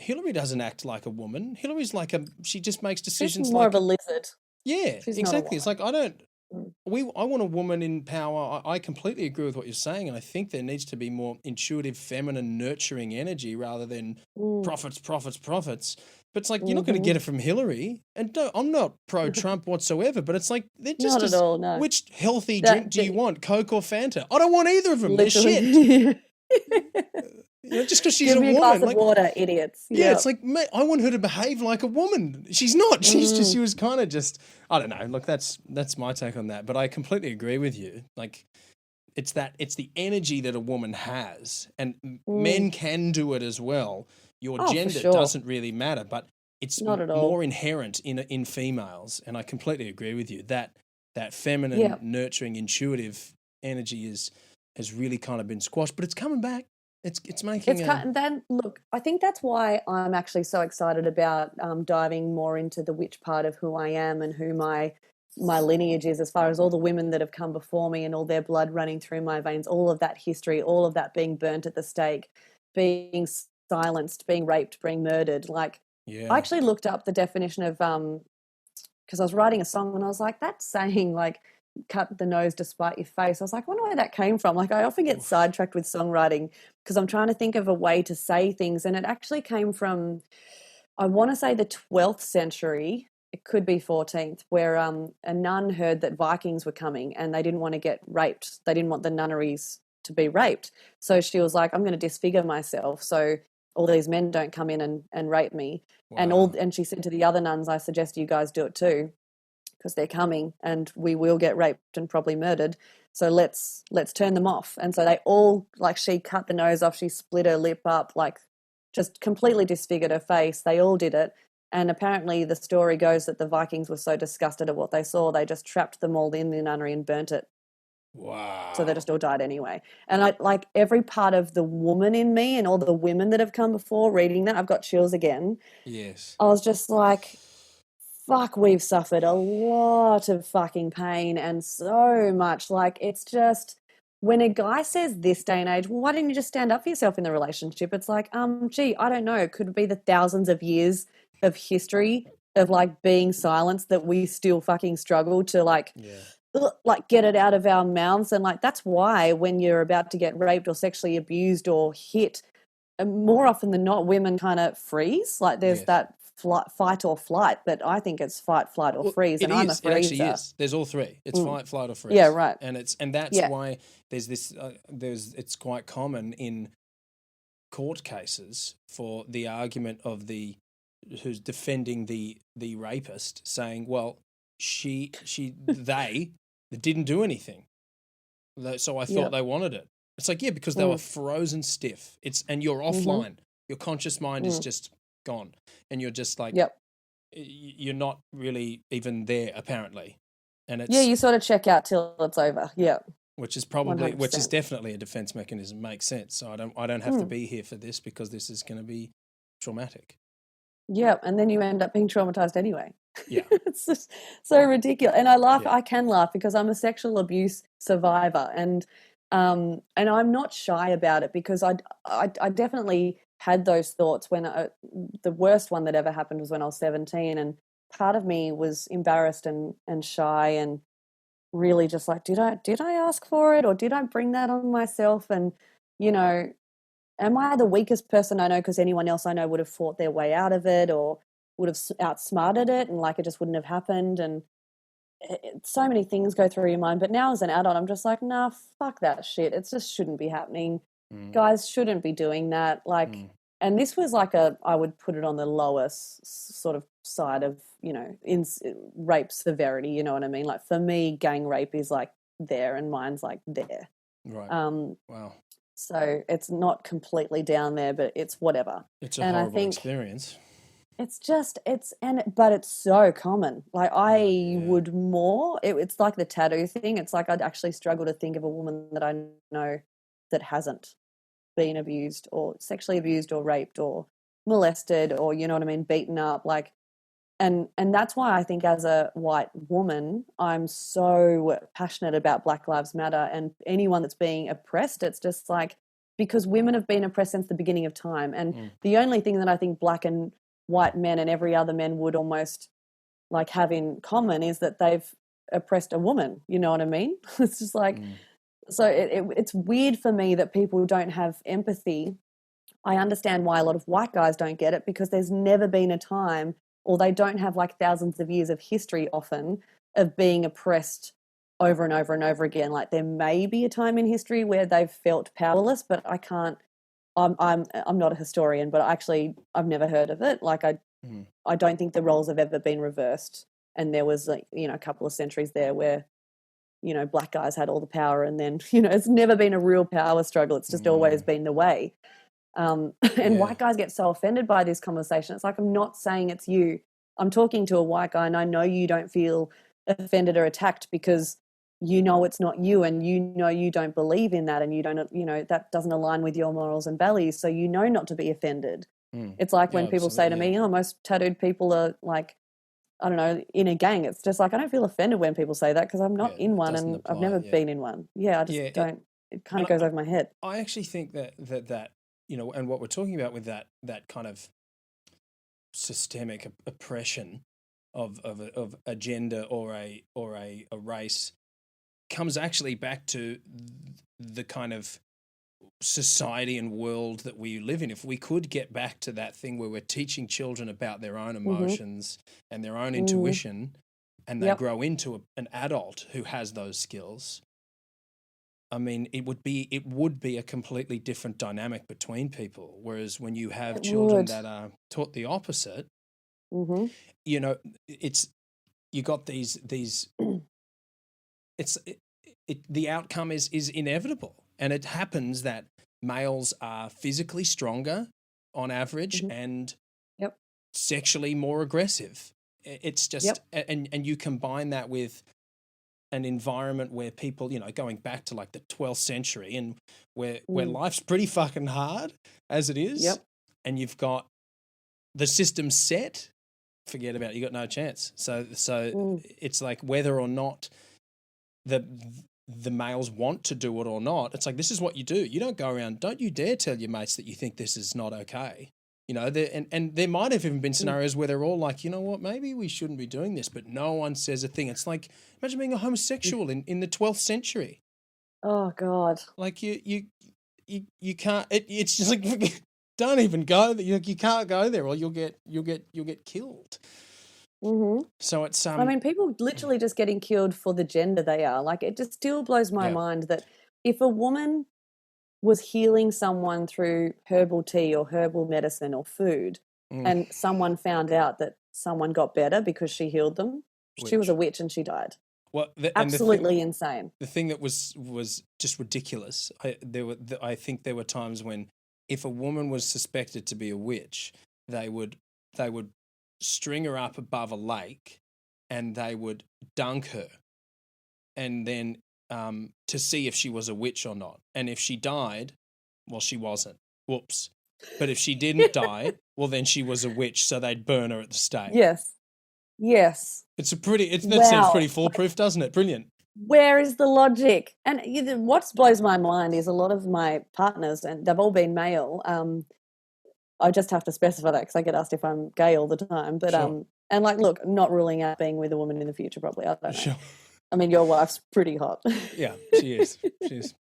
Hillary doesn't act like a woman. Hillary's like she just makes She's decisions more of a like, lizard. yeah, She's not a exactly. It's woman. like Mm. I want a woman in power. I completely agree with what you're saying, and I think there needs to be more intuitive, feminine, nurturing energy rather than Mm. profits, profits, profits. But it's like you're not going to Mhm. get it from Hillary. And no, I'm not pro Trump whatsoever. But it's like they're just Not at as all, no. which healthy drink That do you the want, Coke or Fanta? I don't want either of them. They're shit. literally Just because she's give a me a glass woman, of like water, idiots. yeah, it's Yep. like, mate, I want her to behave like a woman. She's not. She Mm. was kind of just, I don't know. Look, that's my take on that. But I completely agree with you. Like, it's the energy that a woman has, and Mm. men can do it as well. Your Oh, for gender sure. doesn't really matter, but it's Not at all. more inherent in females. And I completely agree with you that feminine, Yeah. nurturing, intuitive energy has really kind of been squashed, but it's coming back. It's making It's a kind. Then look, I think that's why I'm actually so excited about diving more into the which part of who I am and who my lineage is, as far as all the women that have come before me and all their blood running through my veins, all of that history, all of that being burnt at the stake, being silenced, being raped, being murdered. Like, I yeah. actually looked up the definition of because I was writing a song and I was like, that saying like cut the nose to spite your face. I was like, I wonder where that came from. Like I often get Oof. sidetracked with songwriting because I'm trying to think of a way to say things. And it actually came from, I want to say the 12th century. It could be 14th, where a nun heard that Vikings were coming and they didn't want to get raped. They didn't want the nunneries to be raped. So she was like, I'm going to disfigure myself so all these men don't come in and rape me. Wow. And she said to the other nuns, I suggest you guys do it too because they're coming and we will get raped and probably murdered. So let's turn them off. And so they all, like, she cut the nose off, she split her lip up, like just completely disfigured her face. They all did it. And apparently the story goes that the Vikings were so disgusted at what they saw, they just trapped them all in the nunnery and burnt it. So they Wow. just all died anyway. And I like every part of the woman in me and all the women that have come before reading that, I've got chills again. Yes. I was just like, fuck, we've suffered a lot of fucking pain and so much. Like, it's just when a guy says this day and age, well, why didn't you just stand up for yourself in the relationship? It's like, gee, I don't know. It could be the thousands of years of history of like being silenced that we still fucking struggle to Yeah. like get it out of our mouths. And like, that's why when you're about to get raped or sexually abused or hit, more often than not, women kind of freeze. Like there's Yes. that fight or flight, but I think it's fight, flight, or Well, freeze, it and I'm a is. It actually freezer. is. There's all three. It's fight, flight, or Yeah, freeze, right. and that's Yeah. why there's this. It's quite common in court cases for the argument of the who's defending the rapist, saying, "Well, they didn't do anything, so I thought Yep. they wanted it." It's like, yeah, because they were frozen stiff. And you're offline. Your conscious mind is just gone, and you're just like, Yep. you're not really even there apparently, and Yeah, it's you sort of check out till it's over. Yeah. which is 100%. definitely a defense mechanism. Makes sense. So I don't have to be here for this because this is going to be traumatic. Yeah, and then you end up being traumatized anyway. Yeah. It's just so ridiculous. And I laugh. Yeah. I can laugh because I'm a sexual abuse survivor, and I'm not shy about it because I definitely had those thoughts when the worst one that ever happened was when I was 17, and part of me was embarrassed and shy and really just like, did I ask for it, or did I bring that on myself? And you know, am I the weakest person I know because anyone else I know would have fought their way out of it or would have outsmarted it, and like it just wouldn't have happened? And so many things go through your mind. But now as an adult, I'm just like, nah, fuck that shit. It just shouldn't be happening. Guys shouldn't be doing that. Like, and this was like I would put it on the lowest sort of side of, in rape severity, you know what I mean? Like for me, gang rape is like there and mine's like there. Right. Wow. So it's not completely down there, but it's whatever. It's a horrible experience. It's just, but it's so common. Like would more, it's like the tattoo thing. It's like I'd actually struggle to think of a woman that I know that hasn't been abused or sexually abused or raped or molested or, you know what I mean, beaten up. Like, and that's why I think as a white woman, I'm so passionate about Black Lives Matter and anyone that's being oppressed. It's just like, because women have been oppressed since the beginning of time. And the only thing that I think black and white men and every other men would almost like have in common is that they've oppressed a woman. You know what I mean? It's just like, so it's weird for me that people don't have empathy. I understand why a lot of white guys don't get it, because there's never been a time, or they don't have like thousands of years of history often of being oppressed over and over and over again. Like there may be a time in history where they've felt powerless, but I can't. I'm not a historian, but actually I've never heard of it. Like I don't think the roles have ever been reversed. And there was like, a couple of centuries there where, black guys had all the power, and then, it's never been a real power struggle. It's just always been the way. And white guys get so offended by this conversation. It's like, I'm not saying it's you. I'm talking to a white guy, and I know you don't feel offended or attacked because it's not you, and you don't believe in that, and you don't, that doesn't align with your morals and values, so not to be offended. It's like when people say to me, oh, most tattooed people are like, I don't know, in a gang. It's just like, I don't feel offended when people say that because I'm not in one, and I've never been in one. I just don't. It kind of goes over my head. I actually think that and what we're talking about with that kind of systemic oppression of a gender or a race comes actually back to the kind of society and world that we live in. If we could get back to that thing where we're teaching children about their own emotions and their own intuition, and they grow into an adult who has those skills, I mean, it would be a completely different dynamic between people. Whereas when you have children that are taught the opposite, it's you got these the outcome is inevitable, and it happens that males are physically stronger on average and sexually more aggressive. It's just and you combine that with an environment where people, going back to like the 12th century, and where life's pretty fucking hard as it is, and you've got the system set, forget about it, you got no chance. So it's like whether or not the males want to do it or not, it's like, this is what you do. You don't go around, don't you dare tell your mates that you think this is not okay. And there might have even been scenarios where they're all like, you know what, maybe we shouldn't be doing this, but no one says a thing. It's like, imagine being a homosexual in the 12th century. Oh God. Like you can't, it's just like, don't even go there. You can't go there, or you'll get killed. Mm-hmm. So it's I mean, people literally just getting killed for the gender they are. Like, it just still blows my mind that if a woman was healing someone through herbal tea or herbal medicine or food, and someone found out that someone got better because she healed them, she was a witch and she died. Well, absolutely insane. The thing that was just ridiculous. I think there were times when, if a woman was suspected to be a witch, they would string her up above a lake, and they would dunk her, and then to see if she was a witch or not. And if she died, well, she wasn't. Whoops. But if she didn't die, well, then she was a witch. So they'd burn her at the stake. Yes. That sounds pretty foolproof, doesn't it? Brilliant. Where is the logic? And what blows my mind is a lot of my partners, and they've all been male. I just have to specify that because I get asked if I'm gay all the time. But sure. And like, look, not ruling out being with a woman in the future. Probably, I don't know. Sure. I mean, your wife's pretty hot. Yeah, she is. She is.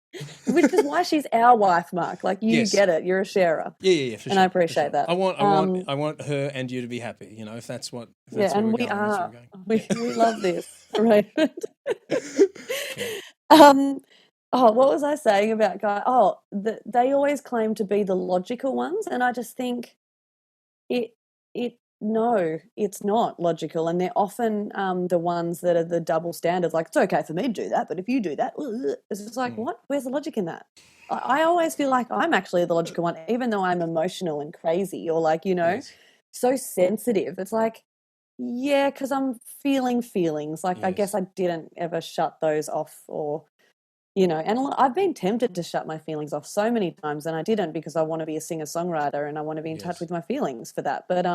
Which is why she's our wife, Mark. Like, you get it. You're a sharer. Yeah, for sure. And I appreciate that. I want her and you to be happy. You know, if that's what. And we are. We love this arrangement. What was I saying about guys? They always claim to be the logical ones, and I just think no, it's not logical, and they're often the ones that are the double standards. Like, it's okay for me to do that, but if you do that, it's just like, what? Where's the logic in that? I always feel like I'm actually the logical one, even though I'm emotional and crazy, or like, so sensitive. It's like, yeah, because I'm feeling feelings. Like, I guess I didn't ever shut those off, or and I've been tempted to shut my feelings off so many times, and I didn't, because I want to be a singer-songwriter and I want to be in touch with my feelings for that. But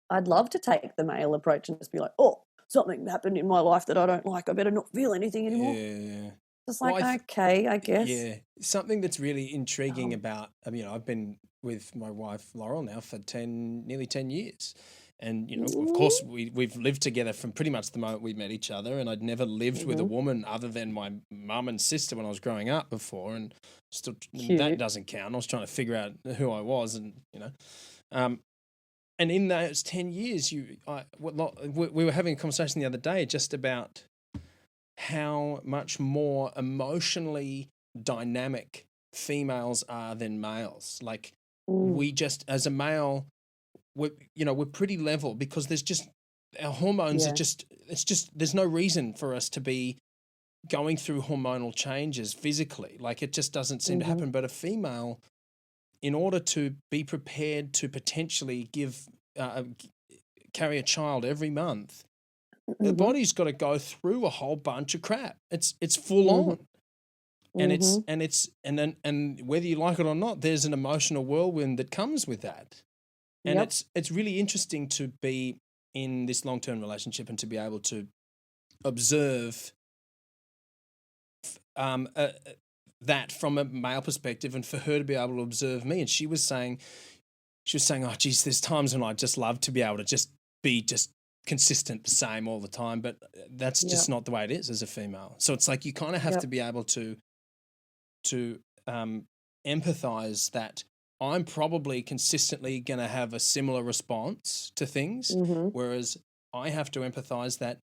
I'd love to take the male approach and just be like, something happened in my life that I don't like. I better not feel anything anymore. Yeah. Just like, okay, I guess. Yeah. Something that's really intriguing about, I've been with my wife, Laurel, now for nearly 10 years. And, of course, we've lived together from pretty much the moment we met each other. And I'd never lived with a woman other than my mum and sister when I was growing up before. And still, that doesn't count. I was trying to figure out who I was, and, and in those 10 years, we were having a conversation the other day just about how much more emotionally dynamic females are than males. Like, we just, as a male, we're pretty level, because there's just, our hormones are just, there's no reason for us to be going through hormonal changes physically. Like, it just doesn't seem to happen. But a female, in order to be prepared to potentially carry a child every month, the body's got to go through a whole bunch of crap. It's full on, and whether you like it or not, there's an emotional whirlwind that comes with that, and it's really interesting to be in this long-term relationship and to be able to observe that from a male perspective, and for her to be able to observe me. And she was saying, oh, geez, there's times when I'd just love to be able to just be just consistent, the same all the time, but that's just not the way it is as a female. So it's like, you kind of have to be able to empathize that I'm probably consistently going to have a similar response to things, whereas I have to empathize that,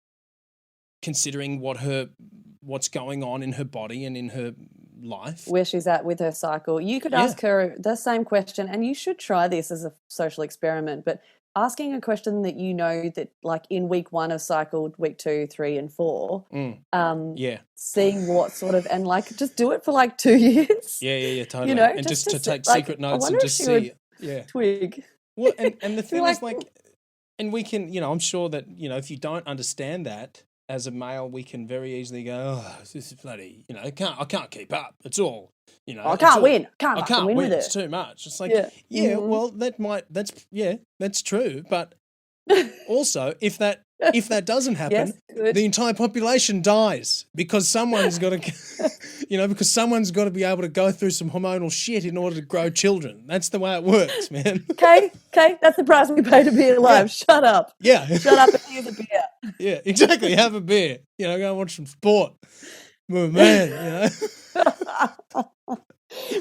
considering what's going on in her body and in her life, where she's at with her cycle. You could ask her the same question, and you should try this as a social experiment, but asking a question that that, like, in week 1 of cycle, week 2, 3 and 4, seeing what sort of, and like, just do it for like 2 years. Yeah, totally. And just to take secret notes and just see. Twig. Well, and the thing is, like, and we can, I'm sure that, if you don't understand that as a male, we can very easily go, this is bloody, I can't keep up. It's all, I can't win. I can't win with it. It's too much. It's like, well, that's true. But also, if that doesn't happen, the entire population dies, because someone's got to, because someone's got to be able to go through some hormonal shit in order to grow children. That's the way it works, man. Okay, that's the price we pay to be alive. Shut up. Yeah. Shut up and here's a beer. Yeah, exactly. Have a beer. Go and watch some sport. Oh, man,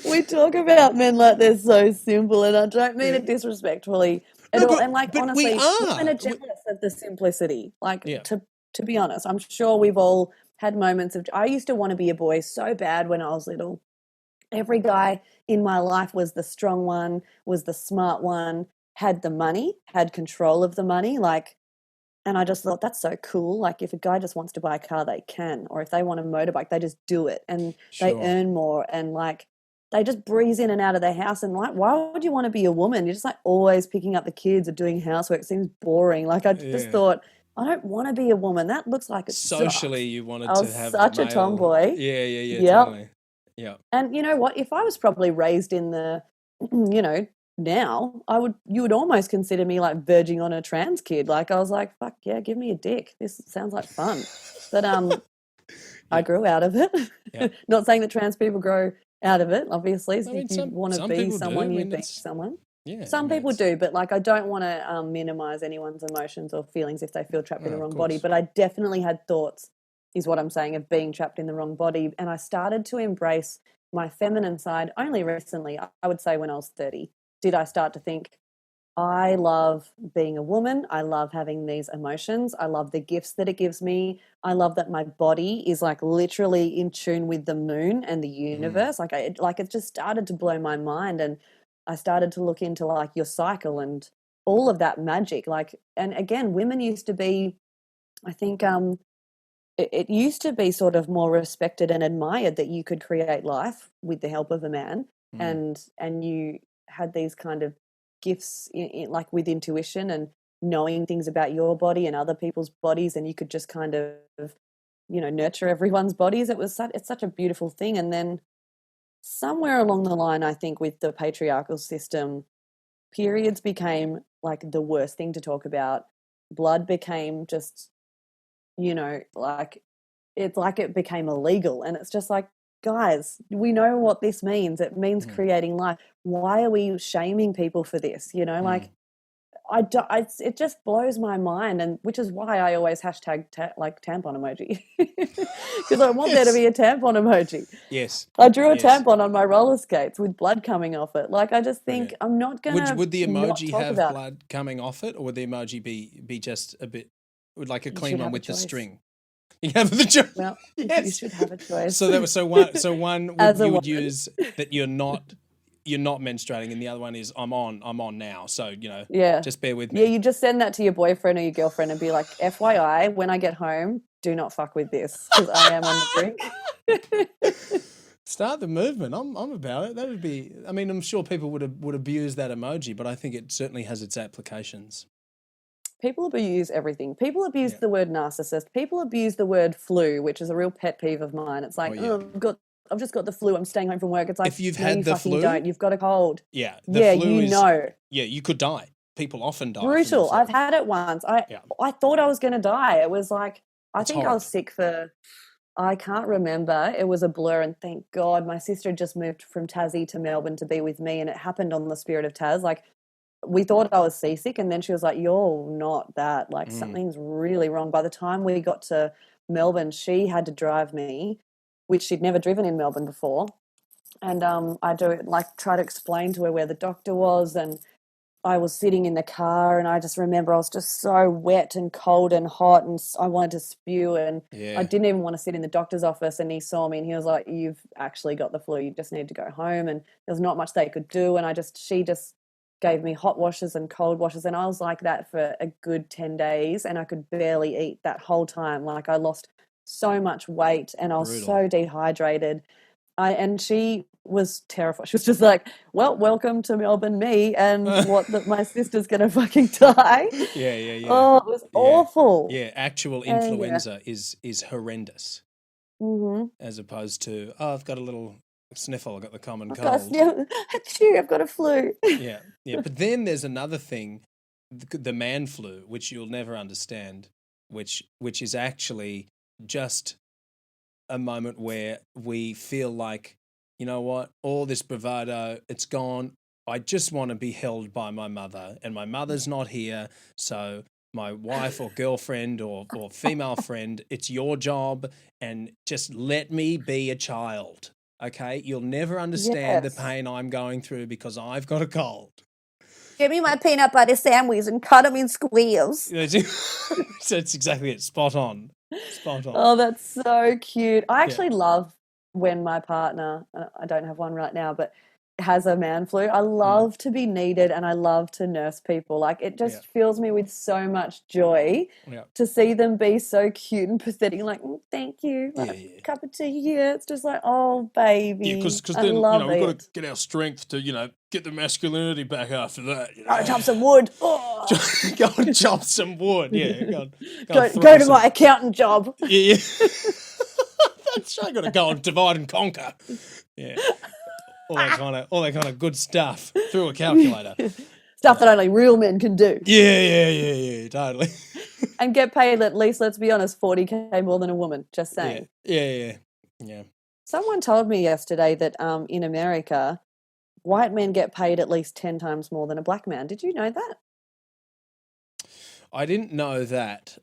We talk about men like they're so simple, and I don't mean Yeah. it disrespectfully at No, all. And like but we honestly, women are. are jealous of the simplicity. Like Yeah. to be honest, I'm sure we've all had moments of. I used to want to be a boy so bad when I was little. Every guy in my life was the strong one, was the smart one, had the money, had control of the money. Like, and I just thought that's so cool. Like, if a guy just wants to buy a car, they can, or if they want a motorbike, they just do it, and they Sure. earn more, and like they just breeze in and out of their house. And like, why would you want to be a woman? You're just like always picking up the kids or doing housework. It seems boring. Like, I just Yeah. thought I don't want to be a woman. That looks like it Socially, sucks. you wanted I to was have the such a male. tomboy. Yeah, yeah, yeah, Yep. totally. Yeah. And you know what? If I was probably raised in the, now you would almost consider me like verging on a trans kid. Like I was like, fuck yeah, give me a dick. This sounds like fun. But I Yeah. grew out of it. Yeah. Not saying that trans people grow out of it. Obviously, I if mean, you some want to some be people do. I someone, you mean, be it's someone. yeah. I Some mean, people it's do, but like I don't want to minimize anyone's emotions or feelings if they feel trapped in no, the of wrong body. course. But I definitely had thoughts, is what I'm saying, of being trapped in the wrong body. And I started to embrace my feminine side only recently. I would say when I was 30, did I start to think, I love being a woman. I love having these emotions. I love the gifts that it gives me. I love that my body is like literally in tune with the moon and the Mm. universe. Like it just started to blow my mind, and I started to look into like your cycle and all of that magic. Like, and again, women used to be, I think, it used to be sort of more respected and admired that you could create life with the help of a man, Mm. and you had these kind of gifts like with intuition and knowing things about your body and other people's bodies, and you could just kind of nurture everyone's bodies. It's such a beautiful thing. And then somewhere along the line, I think with the patriarchal system, periods became like the worst thing to talk about. Blood became just, like it's like it became illegal, and it's just like, guys, we know what this means. It means Mm. creating life. Why are we shaming people for this? Mm. Like it just blows my mind, and which is why I always hashtag like tampon emoji, because I want there to Yes. be a tampon emoji. Yes. I drew a Yes. tampon on my roller skates with blood coming off it. Like, I just think Brilliant. I'm not gonna Would the not emoji talk have about it. blood coming off it, or would the emoji be just a bit, would like a You clean should one have a with the choice. string? You have the choice. Well, you Yes. should have a choice. So that was so one would As a you would woman. use that you're not menstruating, and the other one is I'm on now. So Yeah. just bear with Yeah, me. you just send that to your boyfriend or your girlfriend and be like, FYI, when I get home, do not fuck with this because I am on the brink. Start the movement. I'm about it. That'd be. I mean, I'm sure people would abuse that emoji, but I think it certainly has its applications. People abuse everything. People abuse Yeah. the word narcissist. People abuse the word flu, which is a real pet peeve of mine. It's Oh like, yeah. oh, I've just got the flu. I'm staying home from work. It's like, If you've no, you had the fucking flu, don't. You've got a cold. yeah, the Yeah, flu you is. know. Yeah, you could die. People often die from the Brutal. I've flu. had it once. I Yeah, I thought I was going to die. It was like, I it's think I was horrible. sick for, I can't remember. It was a blur, and thank God my sister had just moved from Tassie to Melbourne to be with me, and it happened on the Spirit of Tas. Like, we thought I was seasick, and then she was like, "You're not that. Like, Mm. something's really wrong." By the time we got to Melbourne, she had to drive me, which she'd never driven in Melbourne before. And I do like try to explain to her where the doctor was, and I was sitting in the car, and I just remember I was just so wet and cold and hot, and I wanted to spew, and I Yeah, didn't even want to sit in the doctor's office. And he saw me, and he was like, "You've actually got the flu. You just need to go home." And there was not much they could do, and she just gave me hot washes and cold washes, and I was like that for a good 10 days, and I could barely eat that whole time. Like, I lost so much weight, and I was brutal. so dehydrated. And she was terrified. She was just like, "Well, welcome to Melbourne, me, and what that my sister's gonna fucking die." Yeah, yeah, yeah, Oh, it was yeah, awful. yeah. Actual And yeah, influenza is horrendous, mm-hmm. as opposed to I've got a little sniffle, I've got the common I've got a cold. sniff. Achoo, I've got a flu. Yeah, yeah. But then there's another thing, the man flu, which you'll never understand, which is actually just a moment where we feel like, you know what, all this bravado, it's gone. I just want to be held by my mother, and my mother's not here. So my wife or girlfriend or female friend, it's your job, and just let me be a child. Okay, you'll never understand the Yes. pain I'm going through because I've got a cold. Give me my peanut butter sandwich and cut them in squares. So it's exactly it. Spot on. Spot on. Oh, that's so cute. I Yeah. actually love when my partner, I don't have one right now, but has a man flu. I love to be needed and I love to nurse people. Like it just fills me with so much joy Yeah. to see them be so cute and pathetic. Like, thank you. Yeah, Like, yeah. cup of tea here. It's just like, oh, baby. Yeah, because I then, love we've got it. to get our strength to, get the masculinity back after that. Gotta chop some wood. Oh. Go and chop some wood. Yeah, go Go to my accountant job. Yeah. That's right. Got to go and divide and conquer. Yeah. All that kind of good stuff through a calculator. Stuff that only real men can do. Yeah, totally. And get paid at least, let's be honest, 40K more than a woman. Just saying. Yeah. Someone told me yesterday that in America, white men get paid at least 10 times more than a black man. Did you know that? I didn't know that.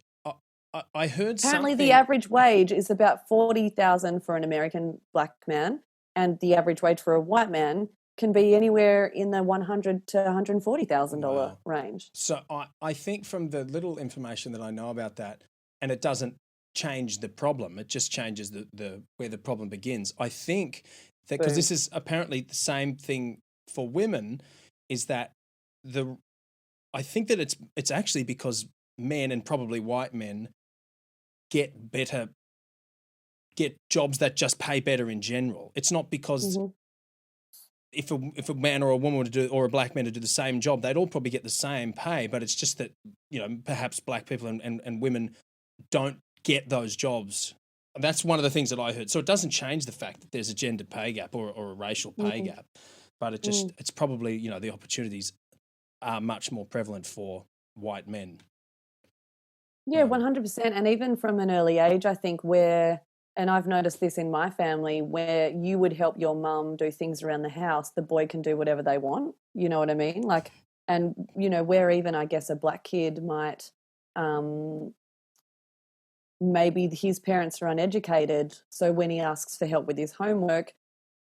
I heard Apparently something. the average wage is about 40,000 for an American black man, and the average wage for a white man can be anywhere in the $100,000 to $140,000 range. So I think from the little information that I know about that, and it doesn't change the problem, it just changes the where the problem begins. I think that because this is apparently the same thing for women, is that I think that it's actually because men, and probably white men, get jobs that just pay better in general. It's not because if a man or a woman were to do, or a black man to do the same job, they'd all probably get the same pay, but it's just that, perhaps black people and women don't get those jobs. That's one of the things that I heard. So it doesn't change the fact that there's a gender pay gap or a racial pay gap, but it's probably, the opportunities are much more prevalent for white men. Yeah, 100%. And even from an early age, I think and I've noticed this in my family, where you would help your mum do things around the house, the boy can do whatever they want. You know what I mean? Like, and, where even, I guess, a black kid might, maybe his parents are uneducated. So when he asks for help with his homework,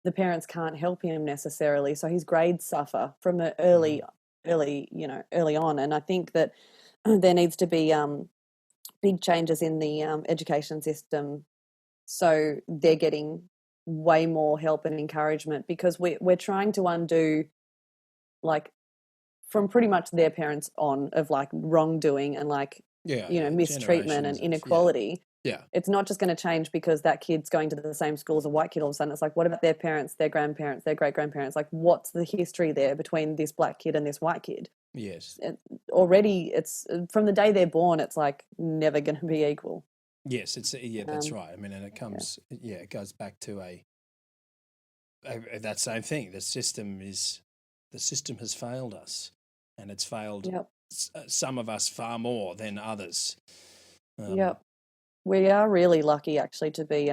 the parents can't help him necessarily. So his grades suffer from an early on. And I think that there needs to be big changes in the education system, so they're getting way more help and encouragement, because we're trying to undo, like, from pretty much their parents on, of like wrongdoing and like mistreatment and inequality. Yeah. It's not just going to change because that kid's going to the same school as a white kid all of a sudden. It's like, what about their parents, their grandparents, their great-grandparents? Like, what's the history there between this black kid and this white kid? Yes. Already, it's from the day they're born, it's like never going to be equal. Yes, that's right. I mean, and it comes, it goes back to that same thing. The system has failed us, and it's failed some of us far more than others. We are really lucky, actually, to be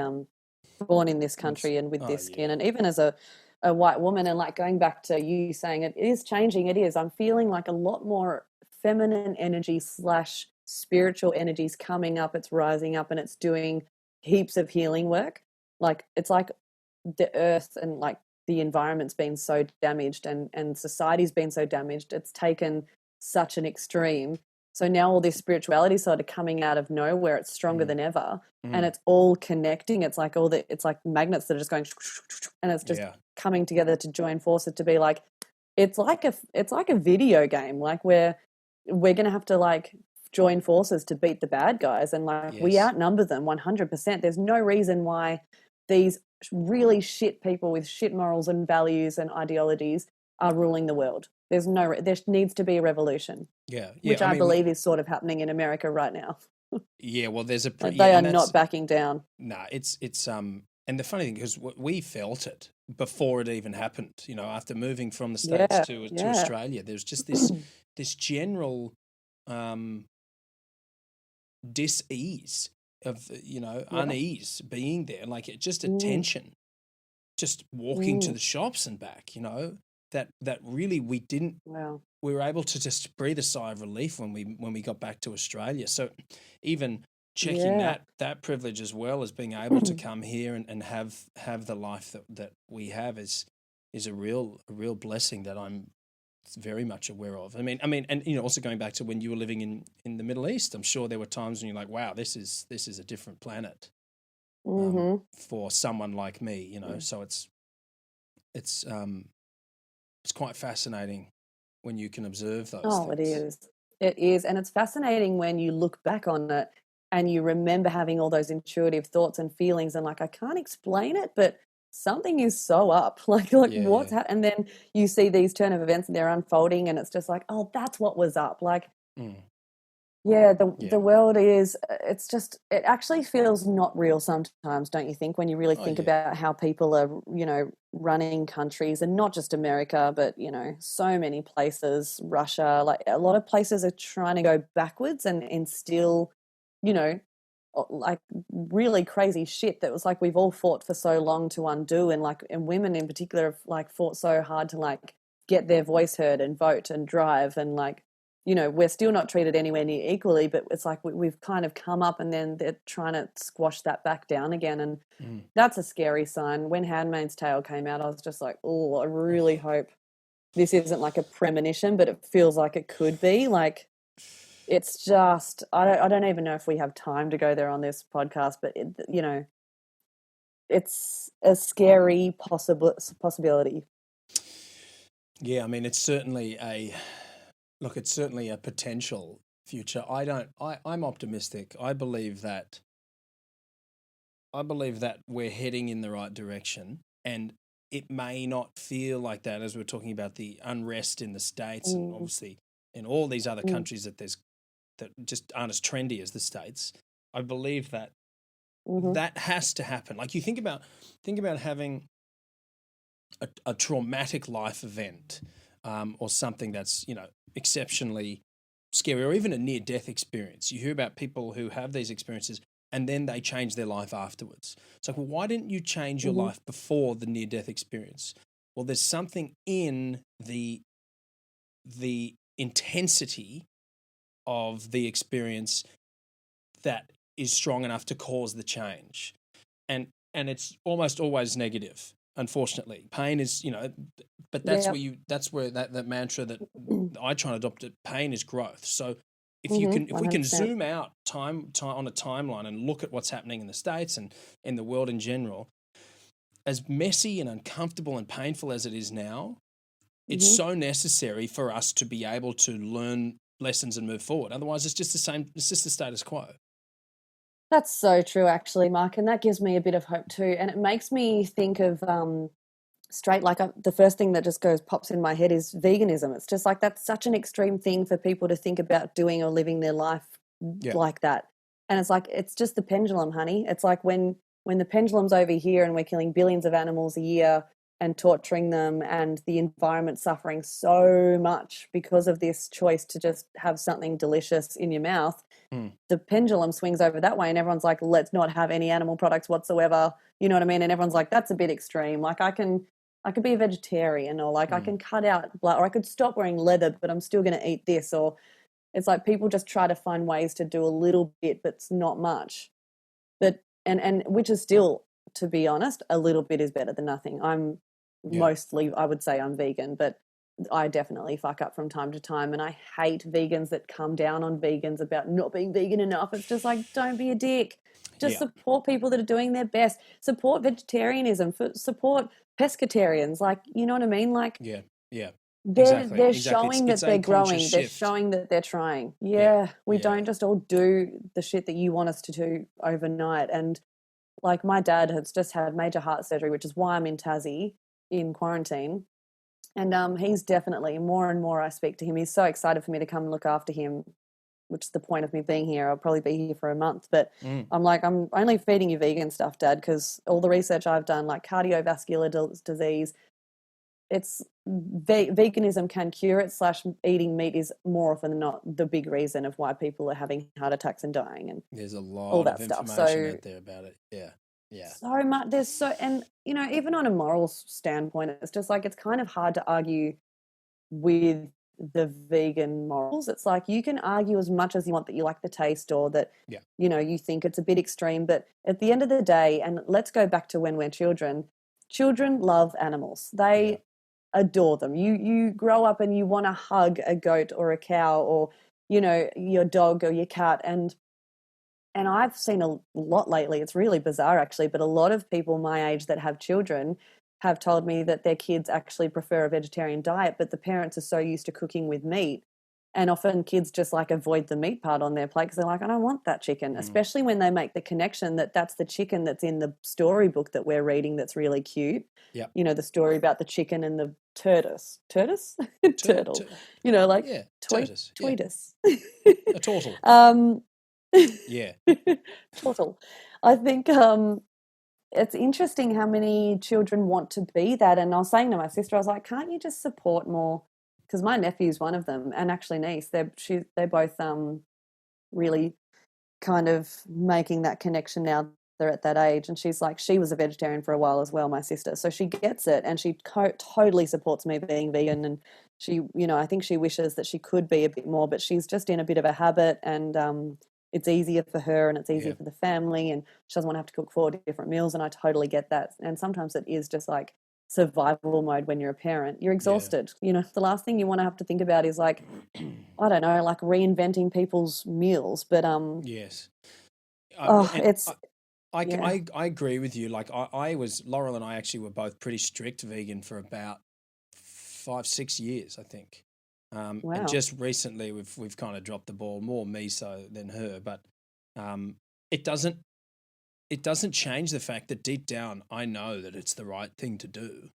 born in this country and with this skin, and even as a white woman, and like going back to you saying it is changing, it is. I'm feeling like a lot more feminine energy / spiritual energies coming up. It's rising up and it's doing heaps of healing work. Like, it's like the earth and like the environment's been so damaged, and society's been so damaged. It's taken such an extreme. So now all this spirituality sort of coming out of nowhere, it's stronger than ever, and it's all connecting. It's like it's like magnets that are just going, and it's just coming together to join forces to be like, it's like a video game. Like we're going to have to like join forces to beat the bad guys, and like we outnumber them 100%. There's no reason why these really shit people with shit morals and values and ideologies are ruling the world. There needs to be a revolution. Which I believe is sort of happening in America right now. Well, there's they are not backing down. No, it's and the funny thing is, we felt it before it even happened. After moving from the States to Australia, there's just this general dis-ease of unease being there, like just a tension, just walking to the shops and back. That really we didn't. Wow. We were able to just breathe a sigh of relief when we got back to Australia. So even checking Yeah. that privilege as well as being able to come here and have the life that we have is a real blessing that I'm very much aware of. I mean, and also going back to when you were living in the Middle East, I'm sure there were times when you're like, wow, this is a different planet for someone like me, So it's quite fascinating when you can observe those Oh, things. it is. It is. And it's fascinating when you look back on it and you remember having all those intuitive thoughts and feelings and like, I can't explain it, but something is so up. Like what's Yeah. and then you see these turn of events and they're unfolding and it's just like, oh, that's what was up. Like, Mm. yeah, Yeah. the world is, it's just, it actually feels not real sometimes, don't you think, when you really Oh think yeah. about how people are, running countries, and not just America, but, so many places, Russia, like a lot of places are trying to go backwards and instill, you know, like really crazy shit that was like we've all fought for so long to undo, and women in particular have like fought so hard to like get their voice heard and vote and drive, and like we're still not treated anywhere near equally, but it's like we've kind of come up and then they're trying to squash that back down again. And that's a scary sign. When Handmaid's Tale came out, I was just like, oh, I really hope this isn't like a premonition, but it feels like it could be. Like, it's just, I don't even know if we have time to go there on this podcast, but it's a scary possibility. Yeah, I mean, it's certainly it's certainly a potential future. I'm optimistic. I believe that we're heading in the right direction, and it may not feel like that as we're talking about the unrest in the States and Mm, obviously in all these other mm, countries that just aren't as trendy as the States. I believe that mm-hmm, that has to happen. Like, you think about having a traumatic life event, or something that's exceptionally scary, or even a near death experience. You hear about people who have these experiences and then they change their life afterwards. It's like, well, why didn't you change your mm-hmm, life before the near death experience? Well, there's something in the intensity of the experience that is strong enough to cause the change. And it's almost always negative, unfortunately. Pain is, but yeah, that's where that mantra that I try and adopt it, pain is growth. So if we can 100%. zoom out time on a timeline and look at what's happening in the States and in the world in general, as messy and uncomfortable and painful as it is now, it's Mm-hmm. so necessary for us to be able to learn lessons and move forward. Otherwise, it's just the status quo. That's so true, actually, Mark, and that gives me a bit of hope too. And it makes me think of straight like the first thing that just pops in my head is veganism. It's just like that's such an extreme thing for people to think about doing or living their life Yeah. like that. And it's like it's just the pendulum, honey. It's like when the pendulum's over here and we're killing billions of animals a year and torturing them, and the environment suffering so much because of this choice to just have something delicious in your mouth. Mm. The pendulum swings over that way and everyone's like, let's not have any animal products whatsoever. You know what I mean? And everyone's like, that's a bit extreme. Like I could be a vegetarian, or like I can cut out blood, or I could stop wearing leather, but I'm still going to eat this. Or it's like people just try to find ways to do a little bit, but it's not much. But and which is still, to be honest, a little bit is better than nothing. Yeah. I would say I'm vegan, but I definitely fuck up from time to time, and I hate vegans that come down on vegans about not being vegan enough. It's just like, don't be a dick. Just Yeah. support people that are doing their best. Support vegetarianism. Support pescatarians. Like, you know what I mean? Like, Yeah. Yeah. they're Exactly. they're Exactly. showing It's that they're a conscious growing. They're shift. showing that they're trying. Yeah. Yeah, we Yeah. don't just all do the shit that you want us to do overnight. And like my dad has just had major heart surgery, which is why I'm in Tassie in quarantine. And he's definitely, more and more I speak to him, he's so excited for me to come and look after him, which is the point of me being here. I'll probably be here for a month. But Mm. I'm like, I'm only feeding you vegan stuff, Dad, because all the research I've done, like cardiovascular disease, it's veganism can cure it, slash eating meat is more often than not the big reason of why people are having heart attacks and dying and There's a all lot of that stuff. information So out there about it. Yeah. Yeah. so much there's so, and even on a moral standpoint, it's just like it's kind of hard to argue with the vegan morals. It's like you can argue as much as you want that you like the taste or that, Yeah. you know, you think it's a bit extreme. But at the end of the day, and let's go back to when we're children, children love animals. They adore them. You grow up and you want to hug a goat or a cow or, you know, your dog or your cat. And I've seen a lot lately, it's really bizarre actually, but a lot of people my age that have children have told me that their kids actually prefer a vegetarian diet, but the parents are so used to cooking with meat. And often kids just like avoid the meat part on their plate because they're like, I don't want that chicken, especially when they make the connection that that's the chicken that's in the storybook that we're reading that's really cute. Yeah. You know, the story about the chicken and the tortoise. Tortoise? Turtle. You know, like tortoise. tweetus. A turtle. Yeah. Total. I think it's interesting how many children want to be that. And I was saying to my sister, I was like, can't you just support more? Because my nephew's one of them, and actually niece. They're both really kind of making that connection now. They're at that age, and she's like, she was a vegetarian for a while as well, my sister. So she gets it, and she totally supports me being vegan. And she, you know, I think she wishes that she could be a bit more, but she's just in a bit of a habit, and it's easier for her and it's easier for the family, and she doesn't want to have to cook 4 different meals. And I totally get that. And sometimes it is just like survival mode when you're a parent. You're exhausted. You know, the last thing you want to have to think about is like, I don't know, like reinventing people's meals. But yes. I I agree with you. Like Laurel and I actually were both pretty strict vegan for about 5-6 years, I think. Wow. And just recently we've kind of dropped the ball, more me so than her, but it doesn't change the fact that deep down I know that it's the right thing to do.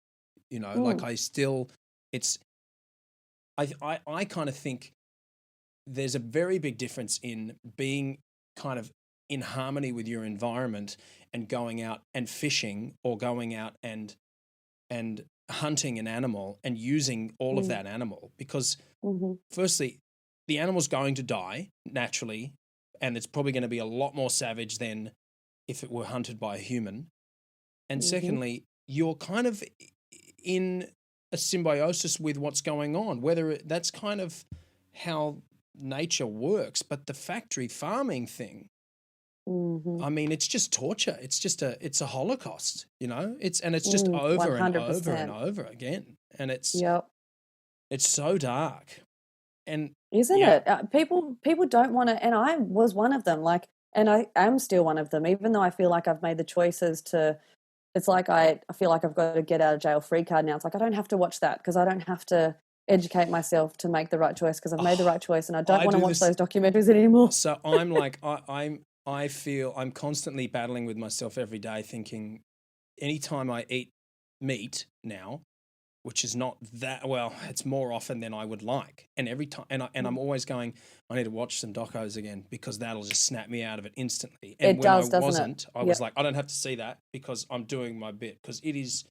You know, like I kind of think there's a very big difference in being kind of in harmony with your environment and going out and fishing or going out and hunting an animal and using all of that animal, because firstly, the animal's going to die naturally, and it's probably going to be a lot more savage than if it were hunted by a human. And secondly, you're kind of in a symbiosis with what's going on, whether that's kind of how nature works. But the factory farming thing, I mean, it's just torture. It's a Holocaust, you know. It's just over 100%. And over and over again, and it's so dark. And isn't it? People don't want to, and I was one of them. Like, and I am still one of them, even though I feel like I've made the choices to. It's like I feel like I've got to get out of jail free card now. It's like I don't have to watch that because I don't have to educate myself to make the right choice because I've made the right choice, and I don't want to watch those documentaries anymore. So I'm like I feel I'm constantly battling with myself every day, thinking anytime I eat meat now, which is not that well, it's more often than I would like. And every time, and I'm always going, I need to watch some docos again because that'll just snap me out of it instantly. And I was like, I don't have to see that because I'm doing my bit, because it is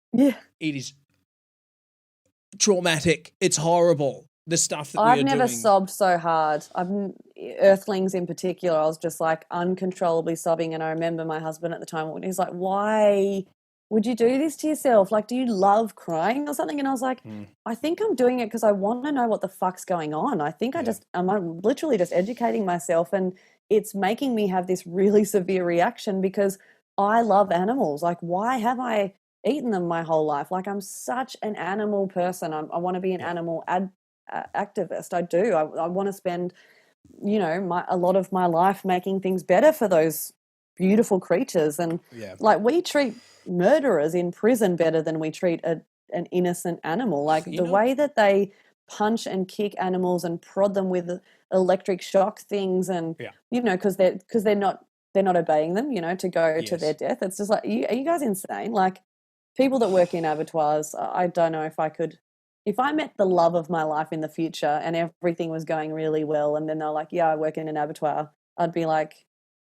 traumatic. It's horrible. The stuff that I've never sobbed so hard. Earthlings in particular, I was just like uncontrollably sobbing. And I remember my husband at the time, when he was like, why would you do this to yourself? Like, do you love crying or something? And I was like, I think I'm doing it because I want to know what the fuck's going on. I think I'm literally just educating myself, and it's making me have this really severe reaction because I love animals. Like, why have I eaten them my whole life? Like, I'm such an animal person. I want to be an animal activist. I do. I want to spend, you know, a lot of my life making things better for those beautiful creatures. And like, we treat murderers in prison better than we treat an innocent animal. Like the way that they punch and kick animals and prod them with electric shock things, and you know, because they're not obeying them, you know, to go to their death. It's just like, are you guys insane? Like, people that work in abattoirs, I don't know if I could. If I met the love of my life in the future and everything was going really well, and then they're like, yeah, I work in an abattoir, I'd be like,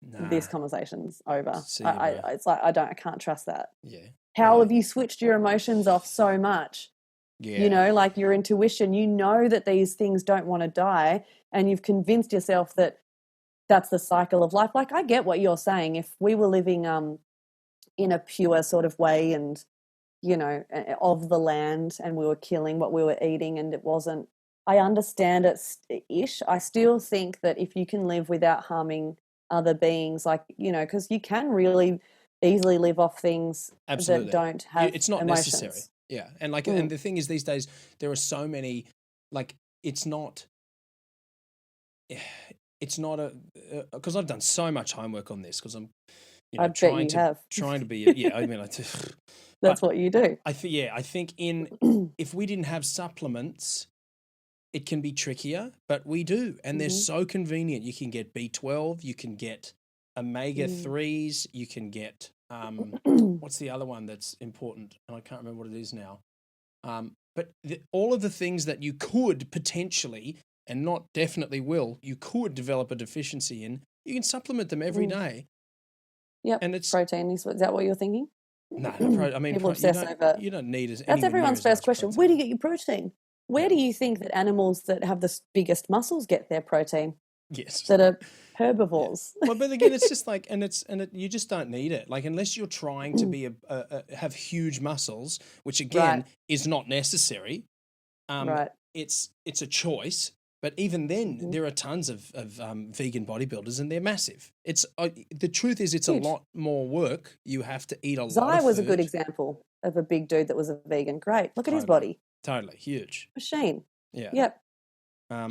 this conversation's over. It's like, I can't trust that. How have you switched your emotions off so much? You know, like your intuition, you know that these things don't want to die, and you've convinced yourself that that's the cycle of life. Like, I get what you're saying. If we were living in a pure sort of way, and you know, of the land, and we were killing what we were eating, and it wasn't I understand it's ish. I still think that if you can live without harming other beings, like, because you can really easily live off things that Absolutely. don't have It's not necessary. emotions. Yeah. And like, Mm. and the thing is, these days, there are so many, like, it's not a, because I've done so much homework on this because I'm, I bet you have. trying to be, yeah, I mean, That's but what you do. I think if we didn't have supplements, it can be trickier, but we do. And they're Mhm. so convenient. You can get B12, you can get omega Mm. 3s, you can get, what's the other one that's important? And I can't remember what it is now. But all of the things that you could potentially, and not definitely will, you could develop a deficiency in, you can supplement them every day. Yep. And it's Protein is that what you're thinking? no, I mean, People obsess over. you don't need That's anywhere near everyone's as first much question. Where do you protein. get your protein? Where Yeah. do you think that animals that have the biggest muscles get their protein? Yes. That are Yeah. herbivores. Well, but again, it's just like, you just don't need it. Like, unless you're trying to be have huge muscles, which again Right. is not necessary. Right. It's a choice. But even then, Mhm. there are tons of vegan bodybuilders, and they're massive. It's the truth is, it's a Huge. lot more work. You have to eat a lot Zai of was a good food. example of a big dude that was a vegan. Great. Look at his Totally. body. Totally huge. Machine. Yeah. Yep.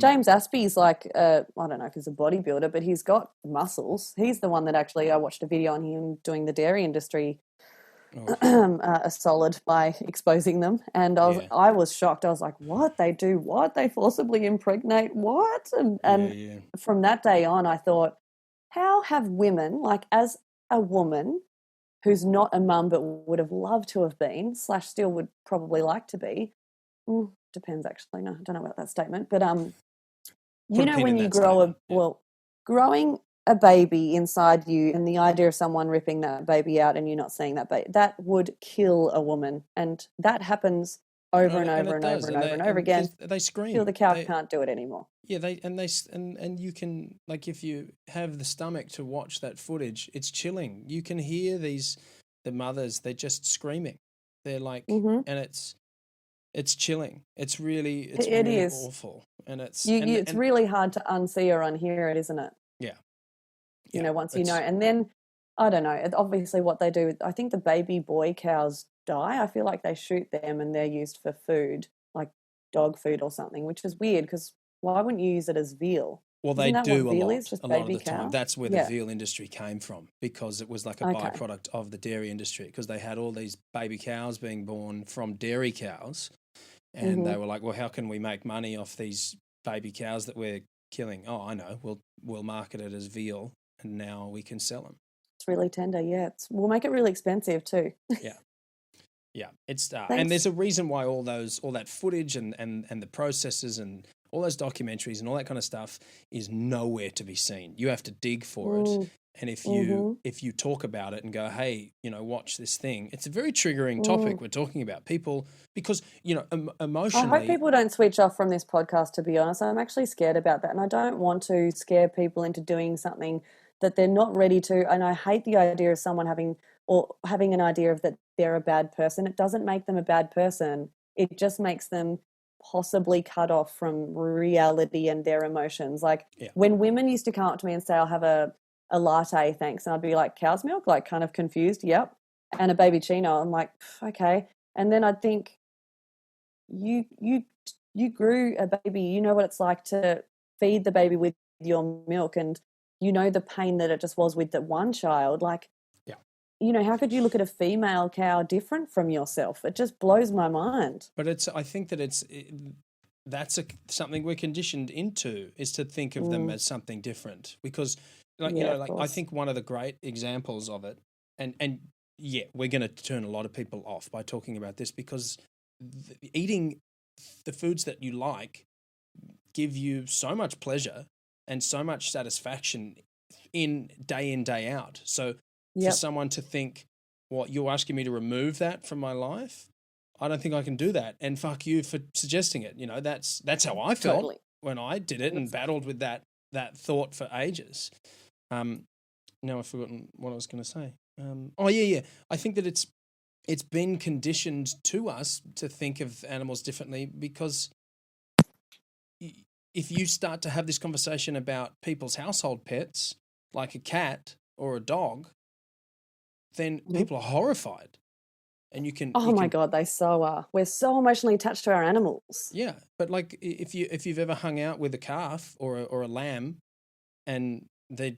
James Aspey's like, I don't know if he's a bodybuilder, but he's got muscles. He's the one that actually, I watched a video on him doing the dairy industry a solid by exposing them. And I was shocked. I was like, what? They do what? They forcibly impregnate what? And from that day on, I thought, how have women, like as a woman who's not a mum but would have loved to have been, / still would probably like to be, depends actually, no, I don't know about that statement, but when you grow growing a baby inside you and the idea of someone ripping that baby out and you not seeing that baby, that would kill a woman. And that happens over and over and over and over and over again. They scream. Till the cow can't do it anymore. Yeah, and you can, like, if you have the stomach to watch that footage, it's chilling. You can hear the mothers, they're just screaming. They're like, and it's chilling. It's really awful. And it's really hard to unsee or unhear it, isn't it? Yeah. Once you know. And then, I don't know, obviously what they do, I think the baby boy cows die. I feel like they shoot them and they're used for food, like dog food or something, which is weird because why wouldn't you use it as veal? Well, Isn't they do what veal is, just a lot of baby the time. cow? That's where the veal industry came from, because it was like a byproduct of the dairy industry, because they had all these baby cows being born from dairy cows, and they were like, well, how can we make money off these baby cows that we're killing? Oh, I know. We'll market it as veal, and now we can sell them. It's really tender, yeah. We'll make it really expensive too. Yeah. It's and there's a reason why all that footage and the processes and all those documentaries and all that kind of stuff is nowhere to be seen. You have to dig for it. And if you talk about it and go, hey, watch this thing, it's a very triggering topic we're talking about. People, because, emotionally. I hope people don't switch off from this podcast, to be honest. I'm actually scared about that. And I don't want to scare people into doing something that they're not ready to. And I hate the idea of someone having an idea of that they're a bad person. It doesn't make them a bad person. It just makes them possibly cut off from reality and their emotions. Like when women used to come up to me and say, I'll have a latte, thanks. And I'd be like, cow's milk? Like kind of confused. Yep. And a baby chino. I'm like, okay. And then I'd think, you grew a baby. You know what it's like to feed the baby with your milk, and you know the pain that it just was with that one child. Like, how could you look at a female cow different from yourself? It just blows my mind. But I think that that's something we're conditioned into, is to think of them as something different, because I think one of the great examples of it, and we're going to turn a lot of people off by talking about this, because eating the foods that you like give you so much pleasure and so much satisfaction in, day out. So for someone to think, what, you're asking me to remove that from my life? I don't think I can do that. And fuck you for suggesting it. That's how I felt when I did it and battled with that thought for ages. Now I've forgotten what I was going to say. I think that it's been conditioned to us to think of animals differently, because if you start to have this conversation about people's household pets, like a cat or a dog, then people are horrified. And you can. Oh my God, they so are. We're so emotionally attached to our animals. Yeah, but like if you've ever hung out with a calf or a lamb, and they're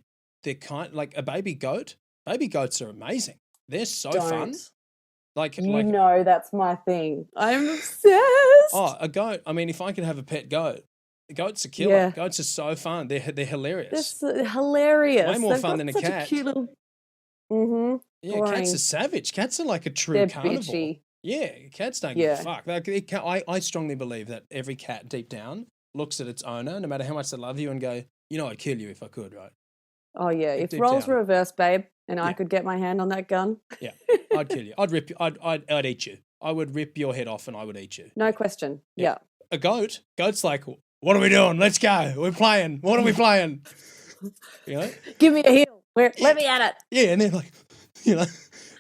kind like a baby goat. Baby goats are amazing. They're so fun. Like that's my thing. I'm obsessed. Oh, a goat. I mean, if I could have a pet goat, goats are killer. Yeah. Goats are so fun. They're hilarious. That's hilarious. Way more They've fun got than a such cat. A cute little. Mm-hmm. Yeah, Boring. cats are savage. Cats are like a true They're carnivore. bitchy. Yeah, cats don't give a fuck. Like, I strongly believe that every cat deep down looks at its owner, no matter how much they love you, and go, I'd kill you if I could, right? Oh yeah, if roles were reversed, babe, and I could get my hand on that gun. Yeah, I'd kill you. I'd rip you. I'd eat you. I would rip your head off and I would eat you. No question. Yeah. A goat's like, what are we doing? Let's go. We're playing. What are we playing? Give me a heel. Let me at it. Yeah, and they're like,